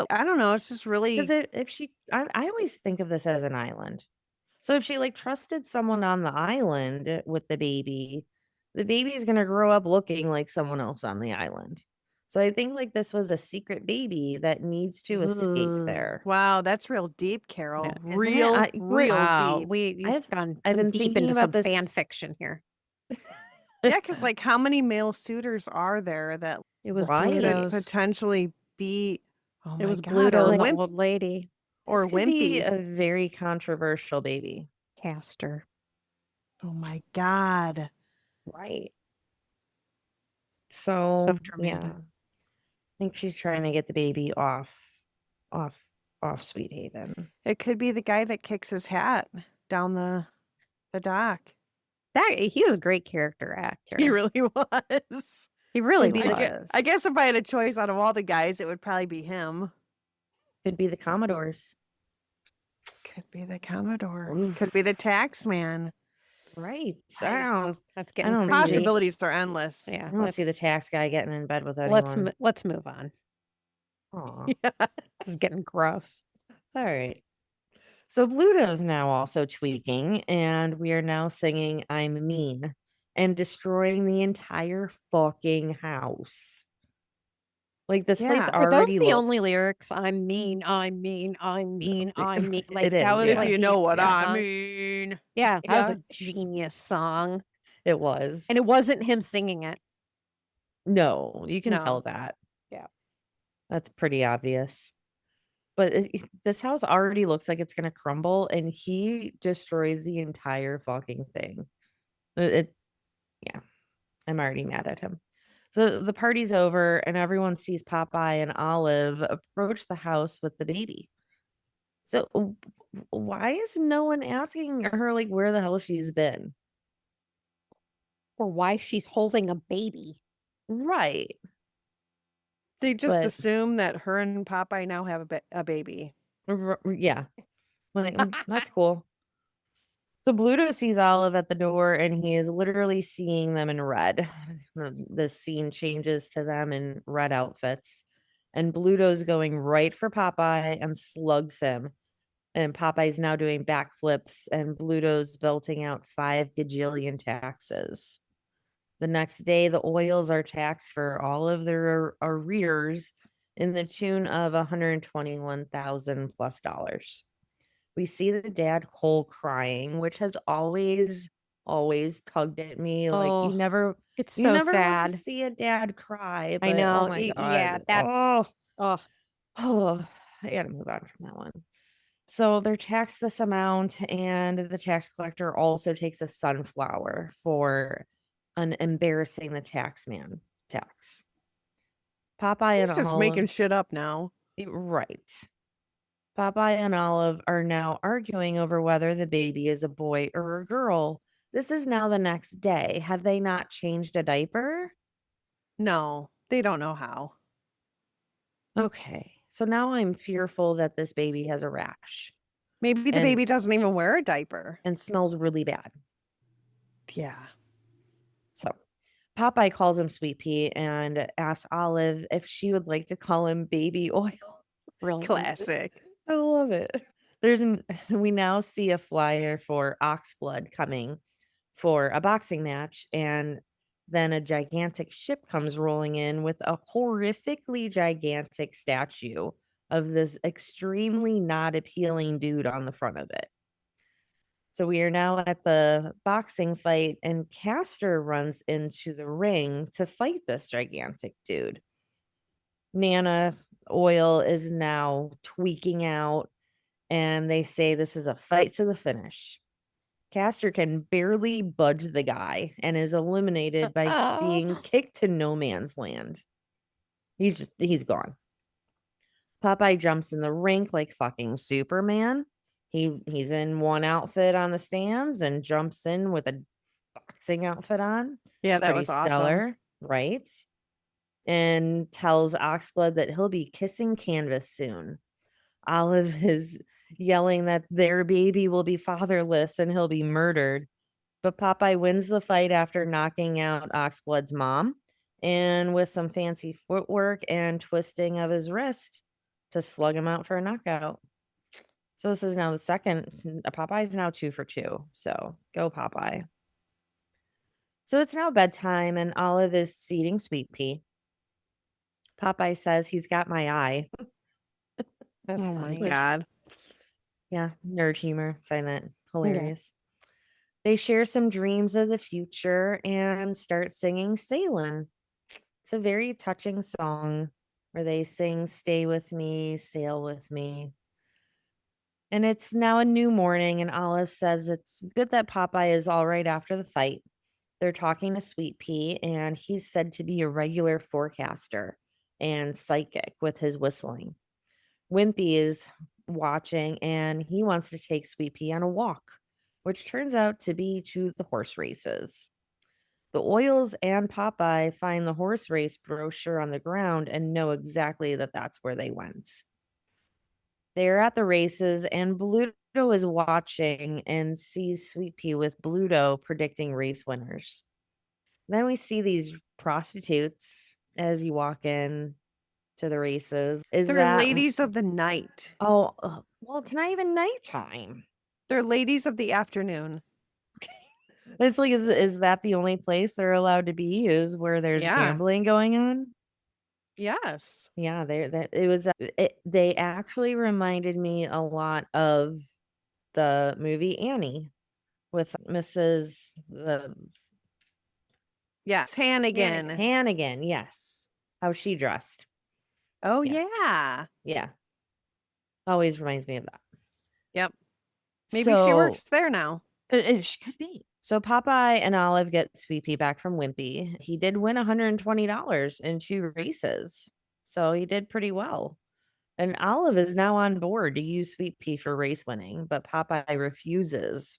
I don't know. It's just really Because if she, I always think of this as an island. So if she like trusted someone on the island with the baby is going to grow up looking like someone else on the island. So I think like this was a secret baby that needs to escape Ooh. there. wow. That's real deep, Carol. Yeah, isn't it? Real, real Wow, deep. you've I've- gone I've some been deep thinking into about some fan this- fiction here. Yeah, because like, how many male suitors are there that It was Right. could Bluto's. potentially be? Oh It my was God, Bluto or and the wimp, old lady. or This could be wimpy. a very controversial baby. Castor. Oh my God. Right. So dramatic. yeah. I think she's trying to get the baby off Sweethaven. It could be the guy that kicks his hat down the dock. He was a great character actor. He really was. He really Could be was. I guess if I had a choice out of all the guys, it would probably be him. Could be the Commodores. Could be the Commodore. Oof. Could be the tax man. Right. Sounds. That's getting don't crazy. see- Possibilities are endless. Yeah. I don't Let's see the tax guy getting in bed with let's anyone. let's move on. Aw. This is getting gross. All right. So Bluto's now also tweaking, and we are now singing "I'm Mean" and destroying the entire fucking house. Like this place Yeah. Were those already the only looks. lyrics? I'm mean, I'm mean, I'm mean, I'm mean. Like It that is, was yeah. like If you the know what entire I song. mean. Yeah, that was Yeah. a genius song. It was. And it wasn't him singing it. No, you can No. tell that. Yeah. That's pretty obvious. But this house already looks like it's going to crumble, and he destroys the entire fucking thing. Yeah, I'm already mad at him. The party's over, and everyone sees Popeye and Olive approach the house with the baby. So why is no one asking her like where the hell she's been? Or why she's holding a baby. Right. They just But- assume that her and Popeye now have a baby. Yeah. Like, that's cool. So Bluto sees Olive at the door, and he is literally seeing them in red. The scene changes to them in red outfits. And Bluto's going right for Popeye and slugs him. And Popeye's now doing backflips, and Bluto's belting out 5 gajillion taxes. The next day, the oils are taxed for all of their arrears in the tune of $121,000 plus dollars. We see the dad Cole crying, which has always tugged at me. Like Oh, you never it's you so never want to sad. see a dad cry, but I know. oh my god. Yeah, that's oh, I gotta move on from that one. So they're taxed this amount, and the tax collector also takes a sunflower for an embarrassing the tax man tax. Popeye He's and just making shit up now. right. Popeye and Olive are now arguing over whether the baby is a boy or a girl. This is now the next day. Have they not changed a diaper? No, they don't know how. Okay. So now I'm fearful that this baby has a rash Maybe the And- baby doesn't even wear a diaper. and smells really bad. Yeah. So Popeye calls him Sweet Pea and asks Olive if she would like to call him Baby Oil. really Classic. I love it. We now see a flyer for Oxblood coming for a boxing match, and then a gigantic ship comes rolling in with a horrifically gigantic statue of this extremely not appealing dude on the front of it. So we are now at the boxing fight, and Castor runs into the ring to fight this gigantic dude. Nana Oil is now tweaking out, and they say this is a fight to the finish. Castor can barely budge the guy and is eliminated by being kicked to no man's land. He's gone. Popeye jumps in the rink like fucking Superman. He's in one outfit on the stands and jumps in with a boxing outfit on. Yeah, It's that pretty was awesome. stellar, right? And tells Oxblood that he'll be kissing canvas soon. Olive is yelling that their baby will be fatherless and he'll be murdered. But Popeye wins the fight after knocking out Oxblood's mom, and with some fancy footwork and twisting of his wrist to slug him out for a knockout. So this is now the second. Popeye's now 2 for 2. So go Popeye. So it's now bedtime, and Olive is feeding Sweet Pea. Popeye says he's got my eye. That's Oh my funny. God. Yeah, nerd humor. Find that hilarious. They share some dreams of the future and start singing Salem. It's a very touching song where they sing Stay with me, sail with me. And it's now a new morning, and Olive says it's good that Popeye is all right after the fight. They're talking to Sweet Pea, and he's said to be a regular forecaster and psychic with his whistling. Wimpy is watching, and he wants to take Sweet Pea on a walk, which turns out to be to the horse races. The Oils and Popeye find the horse race brochure on the ground and know exactly that that's where they went. They're at the races, and Bluto is watching and sees Sweet Pea with Bluto predicting race winners. Then we see these prostitutes as you walk in to the races. They're ladies of the night. Oh, well, it's not even nighttime. They're ladies of the afternoon. It's like, is that the only place they're allowed to be? Is where there's Yeah. gambling going on? Yes. Yeah, they actually reminded me a lot of the movie Annie with Mrs. Yes. Hannigan. Hannigan, yes. How she dressed. Oh, Yeah. yeah. Yeah. Always reminds me of that. Yep. Maybe she works So there now. it could be. So Popeye and Olive get Sweet Pea back from Wimpy. He did win $120 in 2 races. So he did pretty well. And Olive is now on board to use Sweet Pea for race winning, but Popeye refuses.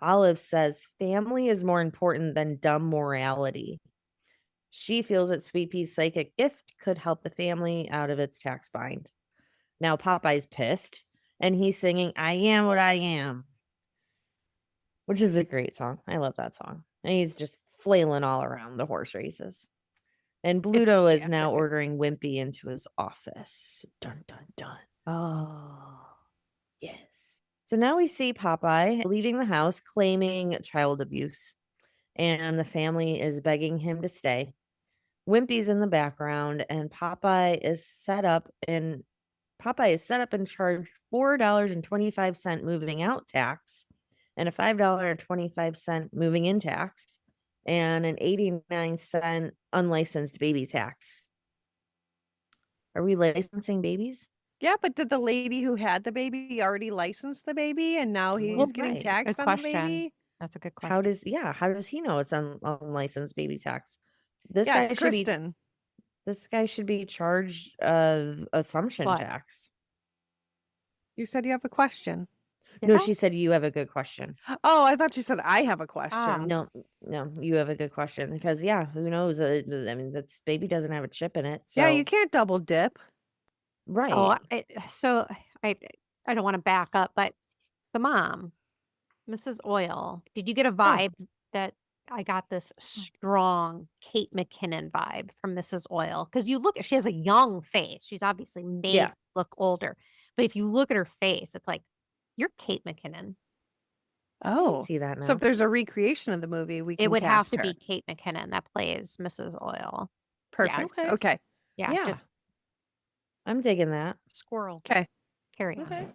Olive says family is more important than dumb morality. She feels that Sweet Pea's psychic gift could help the family out of its tax bind. Now Popeye's pissed and he's singing I Am What I Am, which is a great song. I love that song. And he's just flailing all around the horse races. And Bluto is now fantastic. ordering Wimpy into his office. Dun, dun, dun. Oh. Yes. So now we see Popeye leaving the house claiming child abuse, and the family is begging him to stay. Wimpy's in the background, and Popeye is set up and charged $4.25 moving out tax and a $5.25 moving in tax and an 89-cent unlicensed baby tax. Are we licensing babies? Yeah, but did the lady who had the baby already license the baby and now he's Well, getting right. taxed Good on the question. baby? That's a good question. How does he know it's unlicensed baby tax? This Yes, guy should Kristen. be this guy should be charged of assumption What? tax. You said you have a question. Did No, I? she said you have a good question. Oh, I thought you said I have a question. No, you have a good question because who knows? I mean, that's baby doesn't have a chip in it. So Yeah, you can't double dip. right. Oh, so I don't want to back up, but the mom, Mrs. Oil, did you get a vibe that I got this strong Kate McKinnon vibe from Mrs. Oil? Because she has a young face. She's obviously made Yeah. to look older. But if you look at her face, it's like, you're Kate McKinnon. I can Oh, see that now. so if there's a recreation of the movie, we can It would have cast to her. be Kate McKinnon that plays Mrs. Oil. Perfect. Okay. Okay. Yeah, Yeah. just I'm digging that. squirrel. Okay. Carry on. Okay.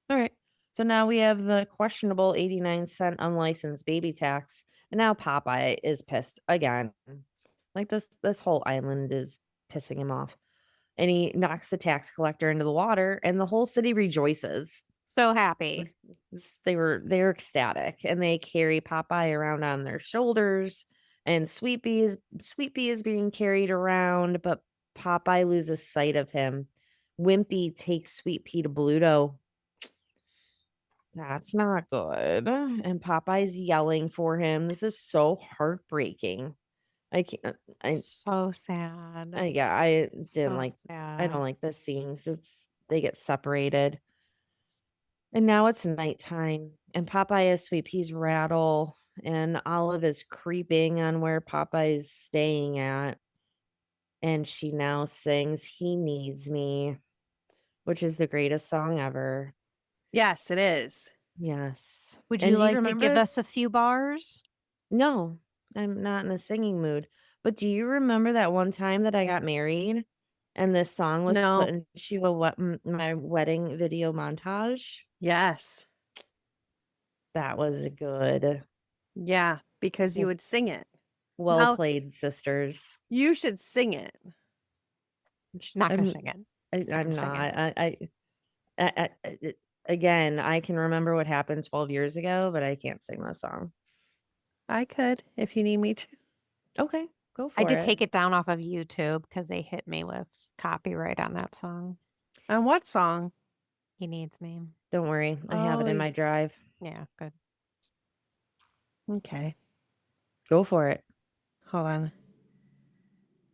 All right. So now we have the questionable 89-cent unlicensed baby tax. And now Popeye is pissed again. Like this whole island is pissing him off. And he knocks the tax collector into the water and the whole city rejoices. So happy. They're ecstatic and they carry Popeye around on their shoulders and Sweet Pea is being carried around, but Popeye loses sight of him. Wimpy takes Sweet Pea to Bluto. That's not good. And Popeye's yelling for him. This is so heartbreaking. I can't. So sad. I didn't So like. sad. I don't like this scene because they get separated. And now it's nighttime, and Popeye is Sweet Pea's rattle, and Olive is creeping on where Popeye's staying at. And she now sings He Needs Me, which is the greatest song ever. Yes, it is. Yes. Would And you do like to remember give us a few bars? No, I'm not in a singing mood. But do you remember that one time that I got married and this song was No. put into my wedding video montage? Yes. That was good. Yeah, because you would sing it. Well Now- played, sisters. You should sing it. She's not going to I'm- sing it. I'm sing not. Again, I can remember what happened 12 years ago, but I can't sing the song. I could if you need me to. Okay, go for I it. did take it down off of YouTube because they hit me with copyright on that song. On what song? He Needs Me. Don't worry, I have it in Oh, my drive. Yeah, good. Okay. Go for it. Hold on.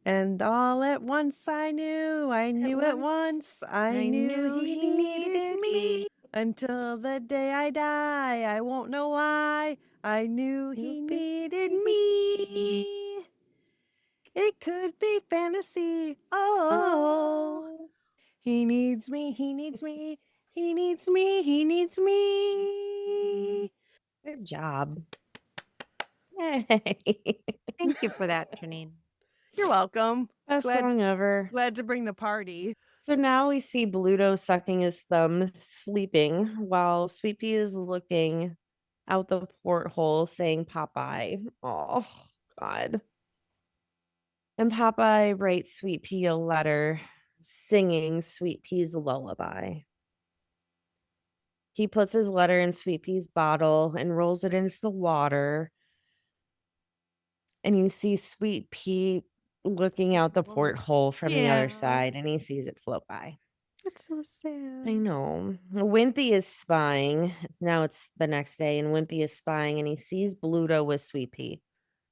And all at once I knew at once, I knew he needed me. Until the day I die, I won't know why. I knew he needed me. It could be fantasy. Oh, he needs me, he needs me, he needs me, he needs me. Good job. Yay. Thank you for that, Janine. You're welcome. Best Glad- song ever. Glad to bring the party. So now we see Bluto sucking his thumb, sleeping, while Sweet Pea is looking out the porthole saying Popeye. Oh, God. And Popeye writes Sweet Pea a letter singing Sweet Pea's lullaby. He puts his letter in Sweet Pea's bottle and rolls it into the water. And you see Sweet Pea looking out the porthole from the Yeah. other side, and he sees it float by. That's so sad. I know. Wimpy is spying. Now it's the next day, and Wimpy is spying, and he sees Bluto with Sweet Pea.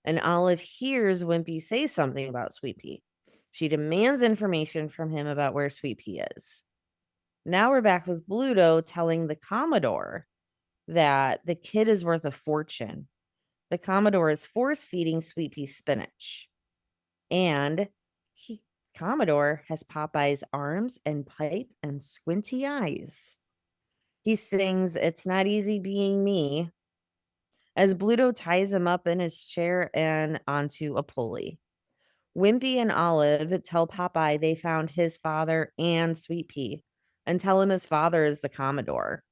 And Olive hears Wimpy say something about Sweet Pea. She demands information from him about where Sweet Pea is. Now we're back with Bluto telling the Commodore that the kid is worth a fortune. The Commodore is force feeding Sweet Pea spinach. And Commodore has Popeye's arms and pipe and squinty eyes. He sings, "It's not easy being me," as Bluto ties him up in his chair and onto a pulley. Wimpy and Olive tell Popeye they found his father and Sweet Pea and tell him his father is the Commodore.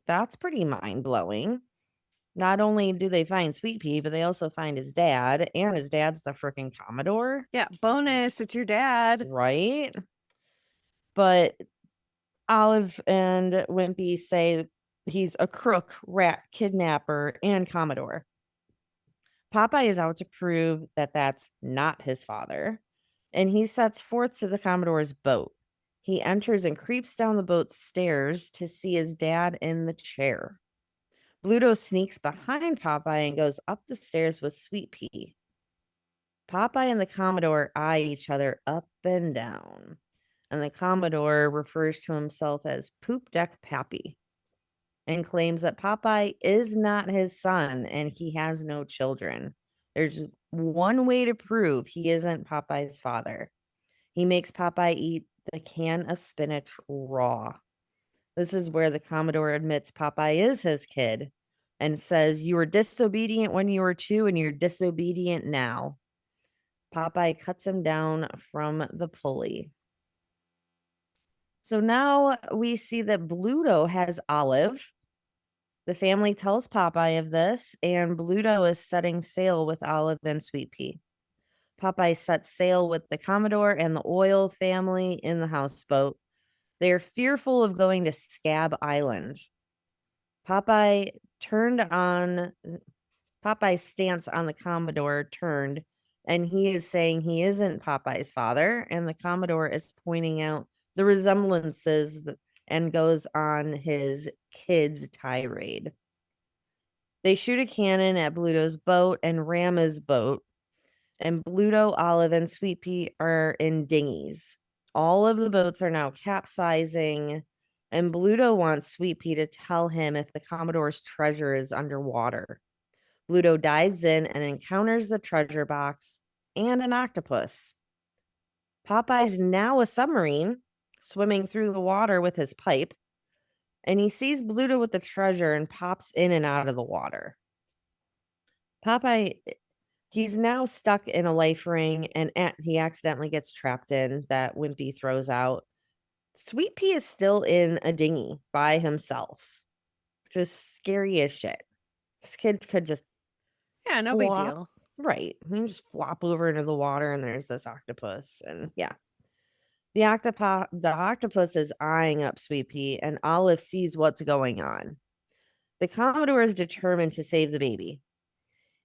That's pretty mind-blowing. Not only do they find Sweet Pea, but they also find his dad, and his dad's the freaking Commodore. Yeah, bonus. It's your dad. Right? But Olive and Wimpy say he's a crook, rat, kidnapper, and Commodore. Popeye is out to prove that that's not his father, and he sets forth to the Commodore's boat. He enters and creeps down the boat's stairs to see his dad in the chair. Bluto sneaks behind Popeye and goes up the stairs with Sweet Pea. Popeye and the Commodore eye each other up and down, and the Commodore refers to himself as Poop Deck Pappy and claims that Popeye is not his son and he has no children. There's one way to prove he isn't Popeye's father. He makes Popeye eat the can of spinach raw. This is where the Commodore admits Popeye is his kid and says, "You were disobedient when you were 2 and you're disobedient now." Popeye cuts him down from the pulley. So now we see that Bluto has Olive. The family tells Popeye of this, and Bluto is setting sail with Olive and Sweet Pea. Popeye sets sail with the Commodore and the Oil family in the houseboat. They're fearful of going to Scab Island. Popeye's stance on the Commodore turned, and he is saying he isn't Popeye's father, and the Commodore is pointing out the resemblances and goes on his kids' tirade. They shoot a cannon at Bluto's boat and ram his boat, and Bluto, Olive, and Sweet Pea are in dinghies. All of the boats are now capsizing, and Bluto wants Sweet Pea to tell him if the Commodore's treasure is underwater. Bluto dives in and encounters the treasure box and an octopus. Popeye's now a submarine, swimming through the water with his pipe, and he sees Bluto with the treasure and pops in and out of the water. Popeye, he's now stuck in a life ring, and he accidentally gets trapped in that Wimpy throws out. Sweet Pea is still in a dinghy by himself. Just scary as shit. This kid could just No big flop. deal. Right. He can just flop over into the water, and there's this octopus. And yeah. The octopus is eyeing up Sweet Pea, and Olive sees what's going on. The Commodore is determined to save the baby.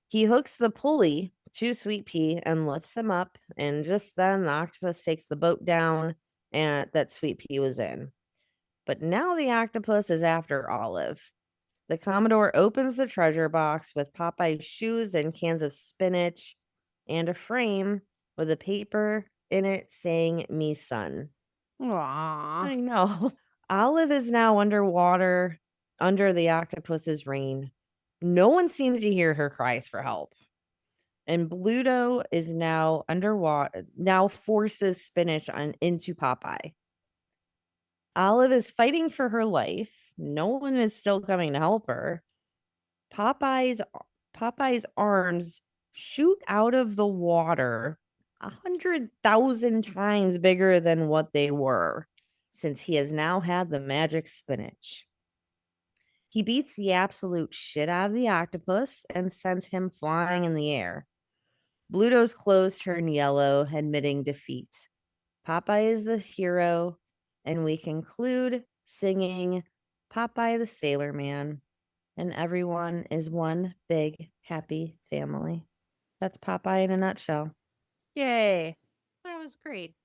He hooks the pulley to Sweet Pea and lifts him up, and just then the octopus takes the boat down and that Sweet Pea was in. But now the octopus is after Olive. The Commodore opens the treasure box with Popeye's shoes and cans of spinach and a frame with a paper in it saying, "Me son." Aww. I know. Olive is now underwater under the octopus's reign. No one seems to hear her cries for help. And Bluto is now underwater, now forces spinach into Popeye. Olive is fighting for her life. No one is still coming to help her. Popeye's arms shoot out of the water 100,000 times bigger than what they were, since he has now had the magic spinach. He beats the absolute shit out of the octopus and sends him flying in the air. Bluto's clothes turn yellow, admitting defeat. Popeye is the hero, and we conclude singing Popeye the Sailor Man, and everyone is one big happy family. That's Popeye in a nutshell. Yay. That was great.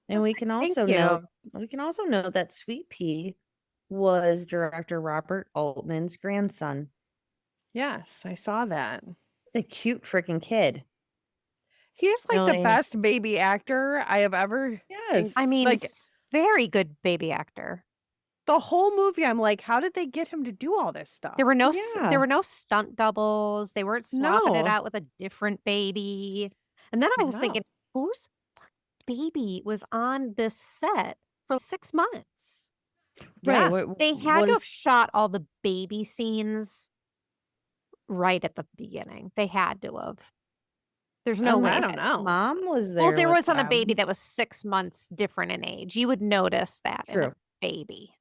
And That's we great. can Thank also note you. we can also note that Sweet Pea was director Robert Altman's grandson. Yes, I saw that. He's a cute freaking kid. He is like the Really? best baby actor I have ever. Yes. I mean, like very good baby actor. the whole movie, I'm like, how did they get him to do all this stuff? There were no Yeah. there were no stunt doubles. They weren't swapping it No. out with a different baby. And then I was No. thinking, whose baby was on this set for 6 months? Yeah. They had to have was- shot all the baby scenes right at the beginning. They had to have. There's no way. I don't know. Mom was there. Well, there with wasn't a baby them. that was 6 months different in age. You would notice that in a True. baby.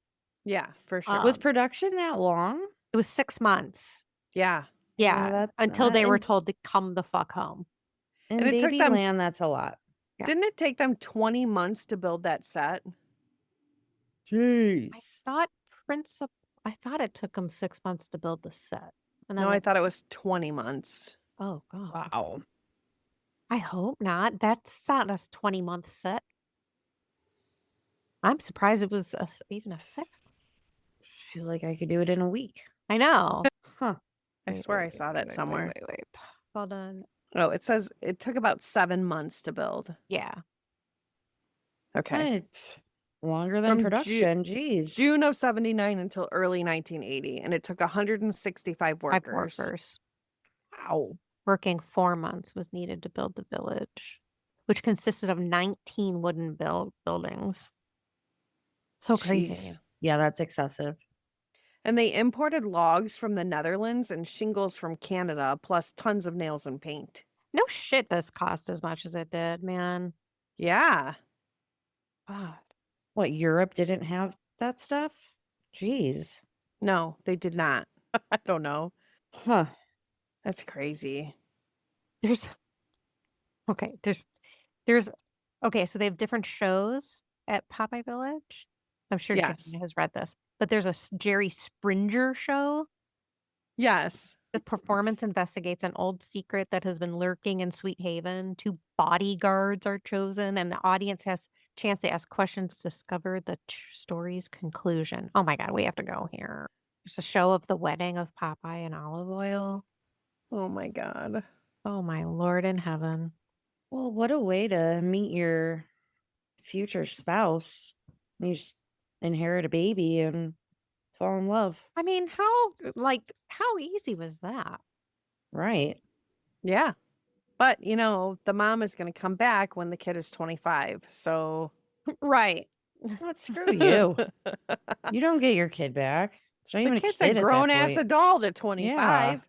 Yeah, for sure. Was Um, production that long? It was 6 months. yeah. Yeah, that- until they were and- told to come the fuck home. In And it took them- Babyland, that's a lot. Yeah. Didn't it take them 20 months to build that set? I Jeez. thought I thought it took them 6 months to build the set. And then No, I they- thought it was 20 months. oh god. Wow. I hope not. That's not a 20-month set. I'm surprised it was even a 6 months. Feel like I could do it in a week. I know. Huh. I swear I saw that somewhere. Wait. Hold on. Oh, it says it took about 7 months to build. Yeah. Okay. Eh, longer than From Ju- production. Jeez. June of 79 until early 1980. And it took 165 5 workers. workers. Wow. Working 4 months was needed to build the village, which consisted of 19 wooden buildings. So crazy. Jeez. Yeah, that's excessive. And they imported logs from the Netherlands and shingles from Canada, plus tons of nails and paint. No shit this cost as much as it did, man. Yeah. God. What, Europe didn't have that stuff? Jeez. No, they did not. I don't know. Huh. That's crazy. There's okay, so they have different shows at Popeye Village. I'm sure Yes. Jen has read this, but there's a Jerry Springer show. Yes. The performance investigates an old secret that has been lurking in Sweethaven. 2 bodyguards are chosen, and the audience has chance to ask questions to discover the story's conclusion. Oh my God, we have to go here. There's a show of the wedding of Popeye and Olive Oil. Oh my God. Oh my Lord in heaven. Well, what a way to meet your future spouse. You just inherit a baby and fall in love. I mean, how easy was that? Right. Yeah. But, the mom is going to come back when the kid is 25. So. Right. What, screw you. You don't get your kid back. It's not even The a kid's kid a at that grown ass point. adult at 25.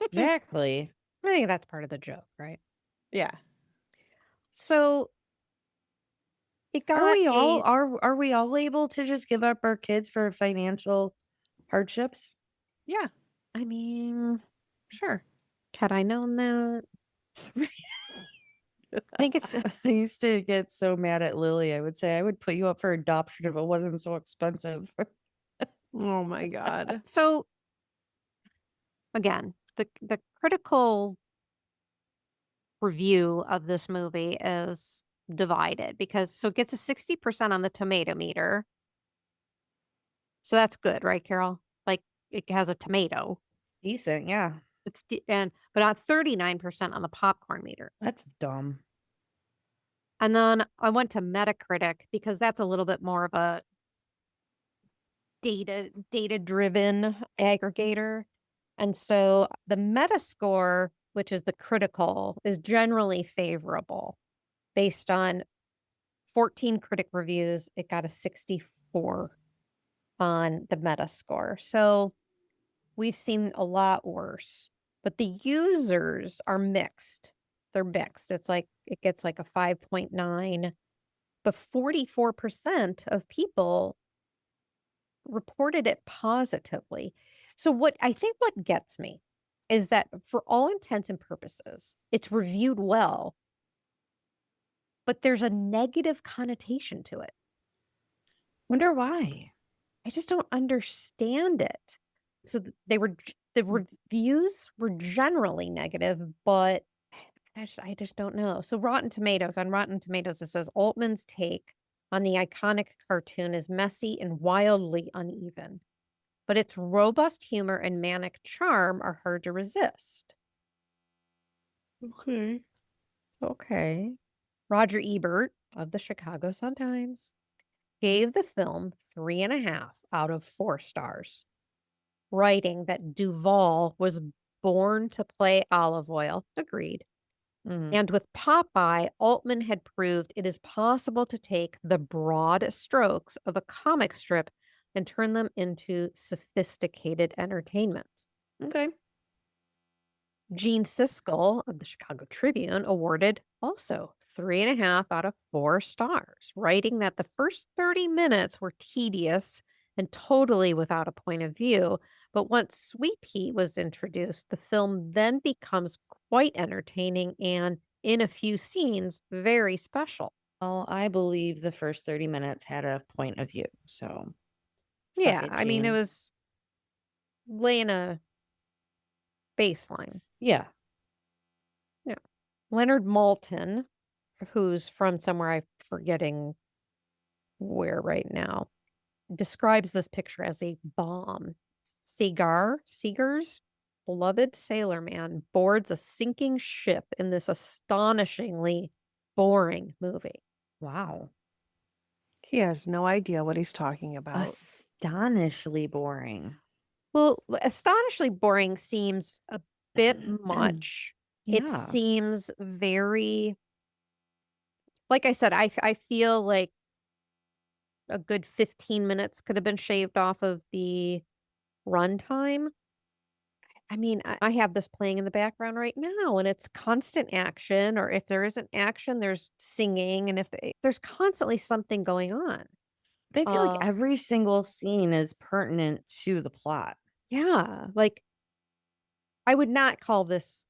Exactly. I think that's part of the joke, right? Yeah. So it got Are we all able to just give up our kids for financial hardships? Yeah. I mean, Sure. had I known that, I think it's I used to get so mad at Lily. I would say I would put you up for adoption if it wasn't so expensive. Oh my God. so again, the critical review of this movie is divided because it gets a 60% on the tomato meter. So that's good, right, Carol? Like it has a tomato. Decent, yeah. But on 39% on the popcorn meter. That's dumb. And then I went to Metacritic because that's a little bit more of a data driven aggregator. And so the Metascore, which is the critical, is generally favorable. Based on 14 critic reviews, it got a 64 on the Metascore. So we've seen a lot worse, but the users are mixed. They're mixed. It's like it gets like a 5.9, but 44% of people reported it positively. So what gets me is that for all intents and purposes, it's reviewed well, but there's a negative connotation to it. Wonder why. I just don't understand it. So the reviews were generally negative, but I just don't know. So on Rotten Tomatoes, it says Altman's take on the iconic cartoon is messy and wildly uneven, but its robust humor and manic charm are hard to resist. Okay. Roger Ebert of the Chicago Sun-Times gave the film 3.5 out of 4 stars, writing that Duvall was born to play olive oil. Agreed. And with Popeye, Altman had proved it is possible to take the broad strokes of a comic strip and turn them into sophisticated entertainment. Okay. Gene Siskel of the Chicago Tribune awarded also 3.5 out of 4 stars, writing that the first 30 minutes were tedious and totally without a point of view. But once Sweet Pea was introduced, the film then becomes quite entertaining and, in a few scenes, very special. Well, I believe the first 30 minutes had a point of view. So, Yeah, I mean, it was laying a baseline. Yeah. Yeah. Leonard Maltin, who's from somewhere I'm forgetting where right now, describes this picture as a bomb. Seeger's beloved sailorman boards a sinking ship in this astonishingly boring movie. Wow. He has no idea what he's talking about. Astonishingly boring. Well, astonishingly boring seems a bit much. It Yeah. seems very, like I said, I feel like a good 15 minutes could have been shaved off of the runtime. I mean, I have this playing in the background right now, and it's constant action, or if there isn't action, there's singing, and if there's constantly something going on. But I feel like every single scene is pertinent to the plot. Yeah, like I would not call this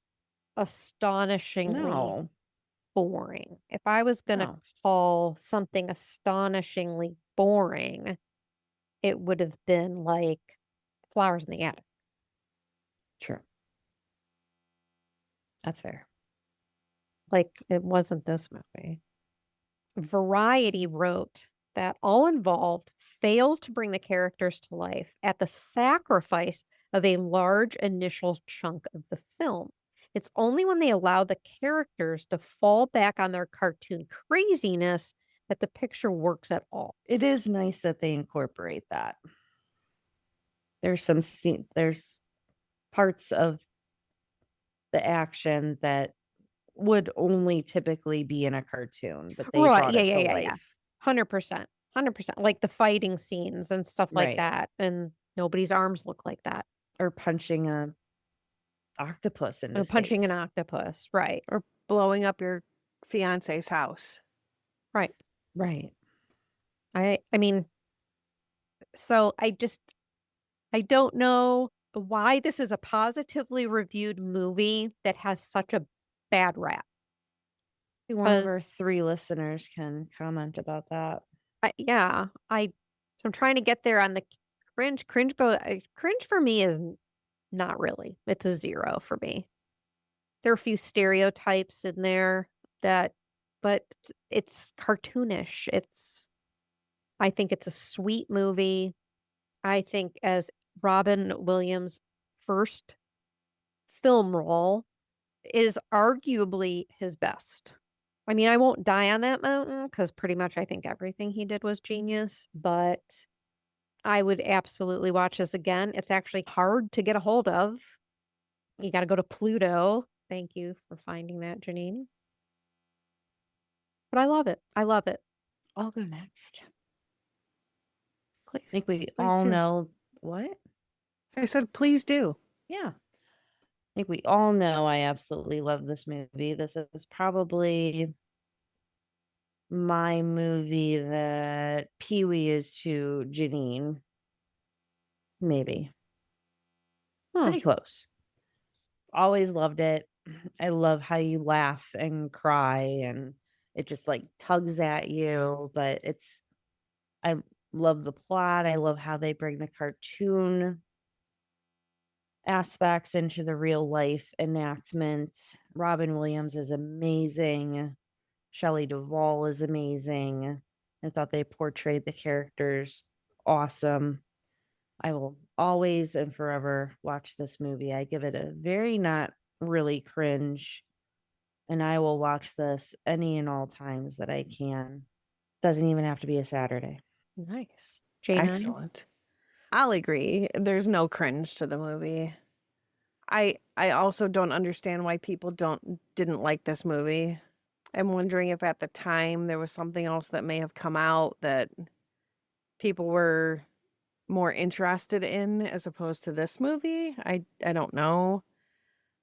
astonishingly boring. If I was going to call something astonishingly boring, it would have been like Flowers in the Attic. True. That's fair. Like, it wasn't this movie. Variety wrote that all involved failed to bring the characters to life at the sacrifice of a large initial chunk of the film. It's only when they allow the characters to fall back on their cartoon craziness that the picture works at all. It is nice that they incorporate that. There's parts of the action that would only typically be in a cartoon, but they brought it to life. 100%. Like the fighting scenes and stuff like that. And nobody's arms look like that. Or punching a octopus in his punching face. an octopus, right. Or blowing up your fiance's house. Right. I mean, so I don't know why this is a positively reviewed movie that has such a bad rap. One of our 3 listeners can comment about that. I'm trying to get there on the cringe. Cringe for me is not really. It's a 0 for me. There are a few stereotypes in there but it's cartoonish. I think it's a sweet movie. I think as Robin Williams' first film role is arguably his best. I mean, I won't die on that mountain because pretty much I think everything he did was genius, but I would absolutely watch this again. It's actually hard to get a hold of. You got to go to Pluto. Thank you for finding that, Jeannine. But I love it. I love it. I'll go next. Please, I think we please all do. know what? I said, please do. Yeah. I think we all know I absolutely love this movie. This is probably my movie that Pee-wee is to Jeannine. Maybe. Pretty close. Always loved it. I love how you laugh and cry and it just like tugs at you, but I love the plot. I love how they bring the cartoon aspects into the real life enactment. Robin Williams is amazing. Shelley Duvall is amazing. I thought they portrayed the characters awesome. I will always and forever watch this movie. I give it a very not really cringe, and I will watch this any and all times that I can. Doesn't even have to be a Saturday. Nice. Jane. Excellent. I'll agree. There's no cringe to the movie. I also don't understand why people didn't like this movie. I'm wondering if at the time there was something else that may have come out that people were more interested in as opposed to this movie. I don't know.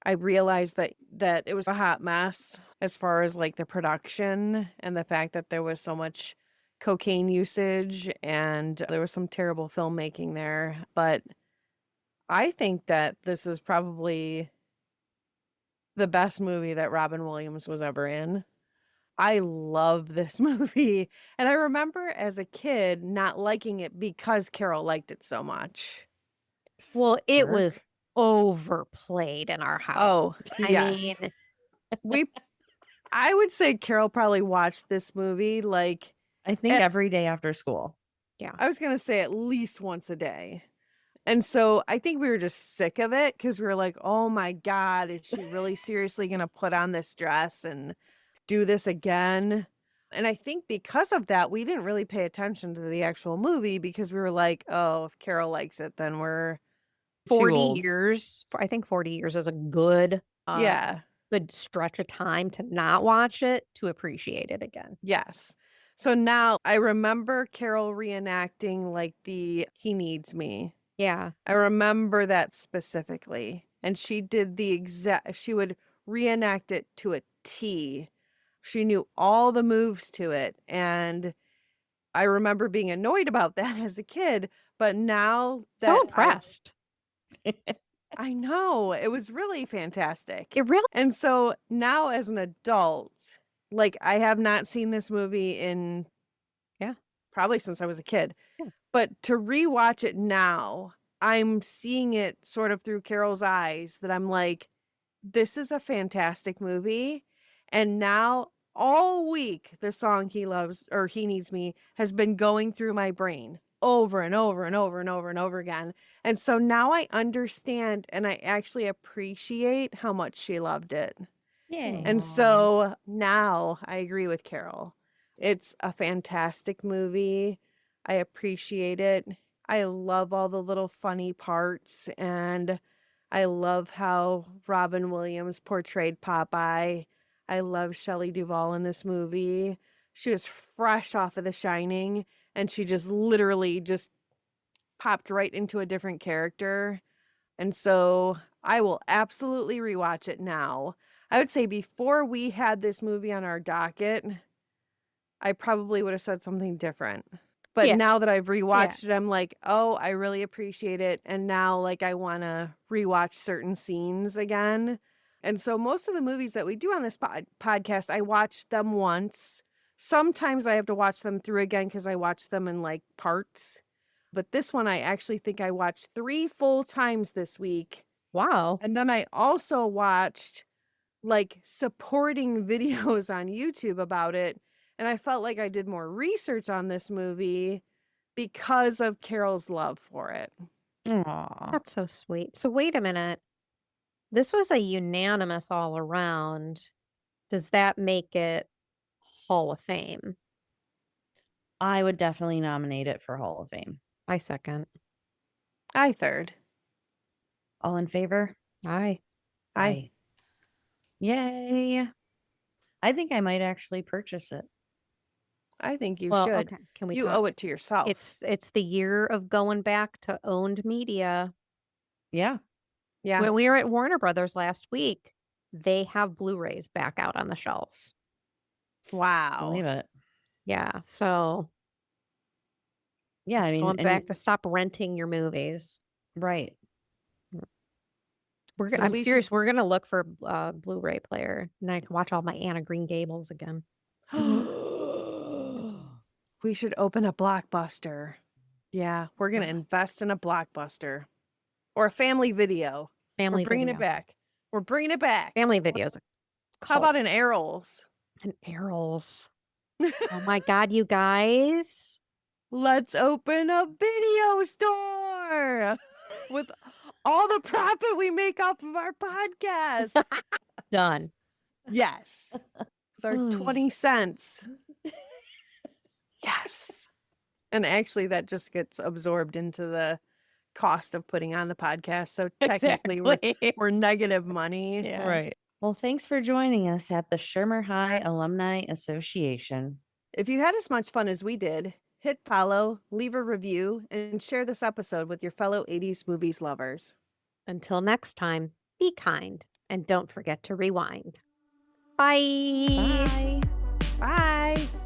I realized that it was a hot mess as far as like the production and the fact that there was so much cocaine usage and there was some terrible filmmaking there. But I think that this is probably the best movie that Robin Williams was ever in. I love this movie. And I remember as a kid not liking it because Carol liked it so much. Well, it Sure. was overplayed in our Oh, house. yes. I mean, I would say Carol probably watched this movie like I think Eh. every day after school. I was going to say at least once a day. And so I think we were just sick of it because we were like, oh my God, is she really seriously going to put on this dress and do this again? And I think because of that, we didn't really pay attention to the actual movie because we were like, oh, if Carol likes it, then we're 40 old. years. I think 40 years is a good good stretch of time to not watch it, to appreciate it again. Yes. So now I remember Carol reenacting like the He Needs Me. Yeah. I remember that specifically. And she did she would reenact it to a T. She knew all the moves to it. And I remember being annoyed about that as a kid. But now that So impressed. I know, it was really fantastic. It really And so now as an adult, like I have not seen this movie in probably since I was a kid. Yeah. But to rewatch it now, I'm seeing it sort of through Carol's eyes that I'm like, this is a fantastic movie. And now all week, the song He Loves or He Needs Me has been going through my brain over and over and over and over and over again. And so now I understand and I actually appreciate how much she loved it. Yay. And so now I agree with Carol. It's a fantastic movie. I appreciate it. I love all the little funny parts, and I love how Robin Williams portrayed Popeye. I love Shelley Duvall in this movie. She was fresh off of The Shining, and she just literally just popped right into a different character. And so I will absolutely rewatch it now. I would say before we had this movie on our docket, I probably would have said something different. But Yeah. now that I've rewatched it, I'm like, oh, I really appreciate it. And now like I want to rewatch certain scenes again. And so most of the movies that we do on this podcast, I watch them once. Sometimes I have to watch them through again because I watch them in like parts. But this one, I actually think I watched 3 full times this week. Wow. And then I also watched like supporting videos on YouTube about it. And I felt like I did more research on this movie because of Carol's love for it. Aw. That's so sweet. So wait a minute. This was a unanimous all around. Does that make it Hall of Fame? I would definitely nominate it for Hall of Fame. I second. I third. All in favor? Aye. Aye. Yay. I think I might actually purchase it. I think you Well, should. okay. Can we You talk? owe it to yourself. It's the year of going back to owned media. Yeah. yeah. When we were at Warner Brothers last week, they have Blu-rays back out on the shelves. Wow. Believe it. Yeah, so Yeah, I mean, going back to stop renting your movies. right. We're So I'm we serious. should- We're gonna look for a Blu-ray player, and I can watch all my Anna Green Gables again. We should open a Blockbuster. Yeah, we're going to invest in a Blockbuster or a family video. Family We're bringing video. it back. We're bringing it back. Family videos. How about an Errol's? an Errol's? Oh my God, you guys! Let's open a video store with all the profit we make off of our podcast. Done. Yes. With our 20 cents. Yes. And actually, that just gets absorbed into the cost of putting on the podcast. So technically, we're negative money. Yeah. Right. Well, thanks for joining us at the Shermer High Alumni Association. If you had as much fun as we did, hit follow, leave a review, and share this episode with your fellow 80s movies lovers. Until next time, be kind and don't forget to rewind. Bye. Bye. Bye.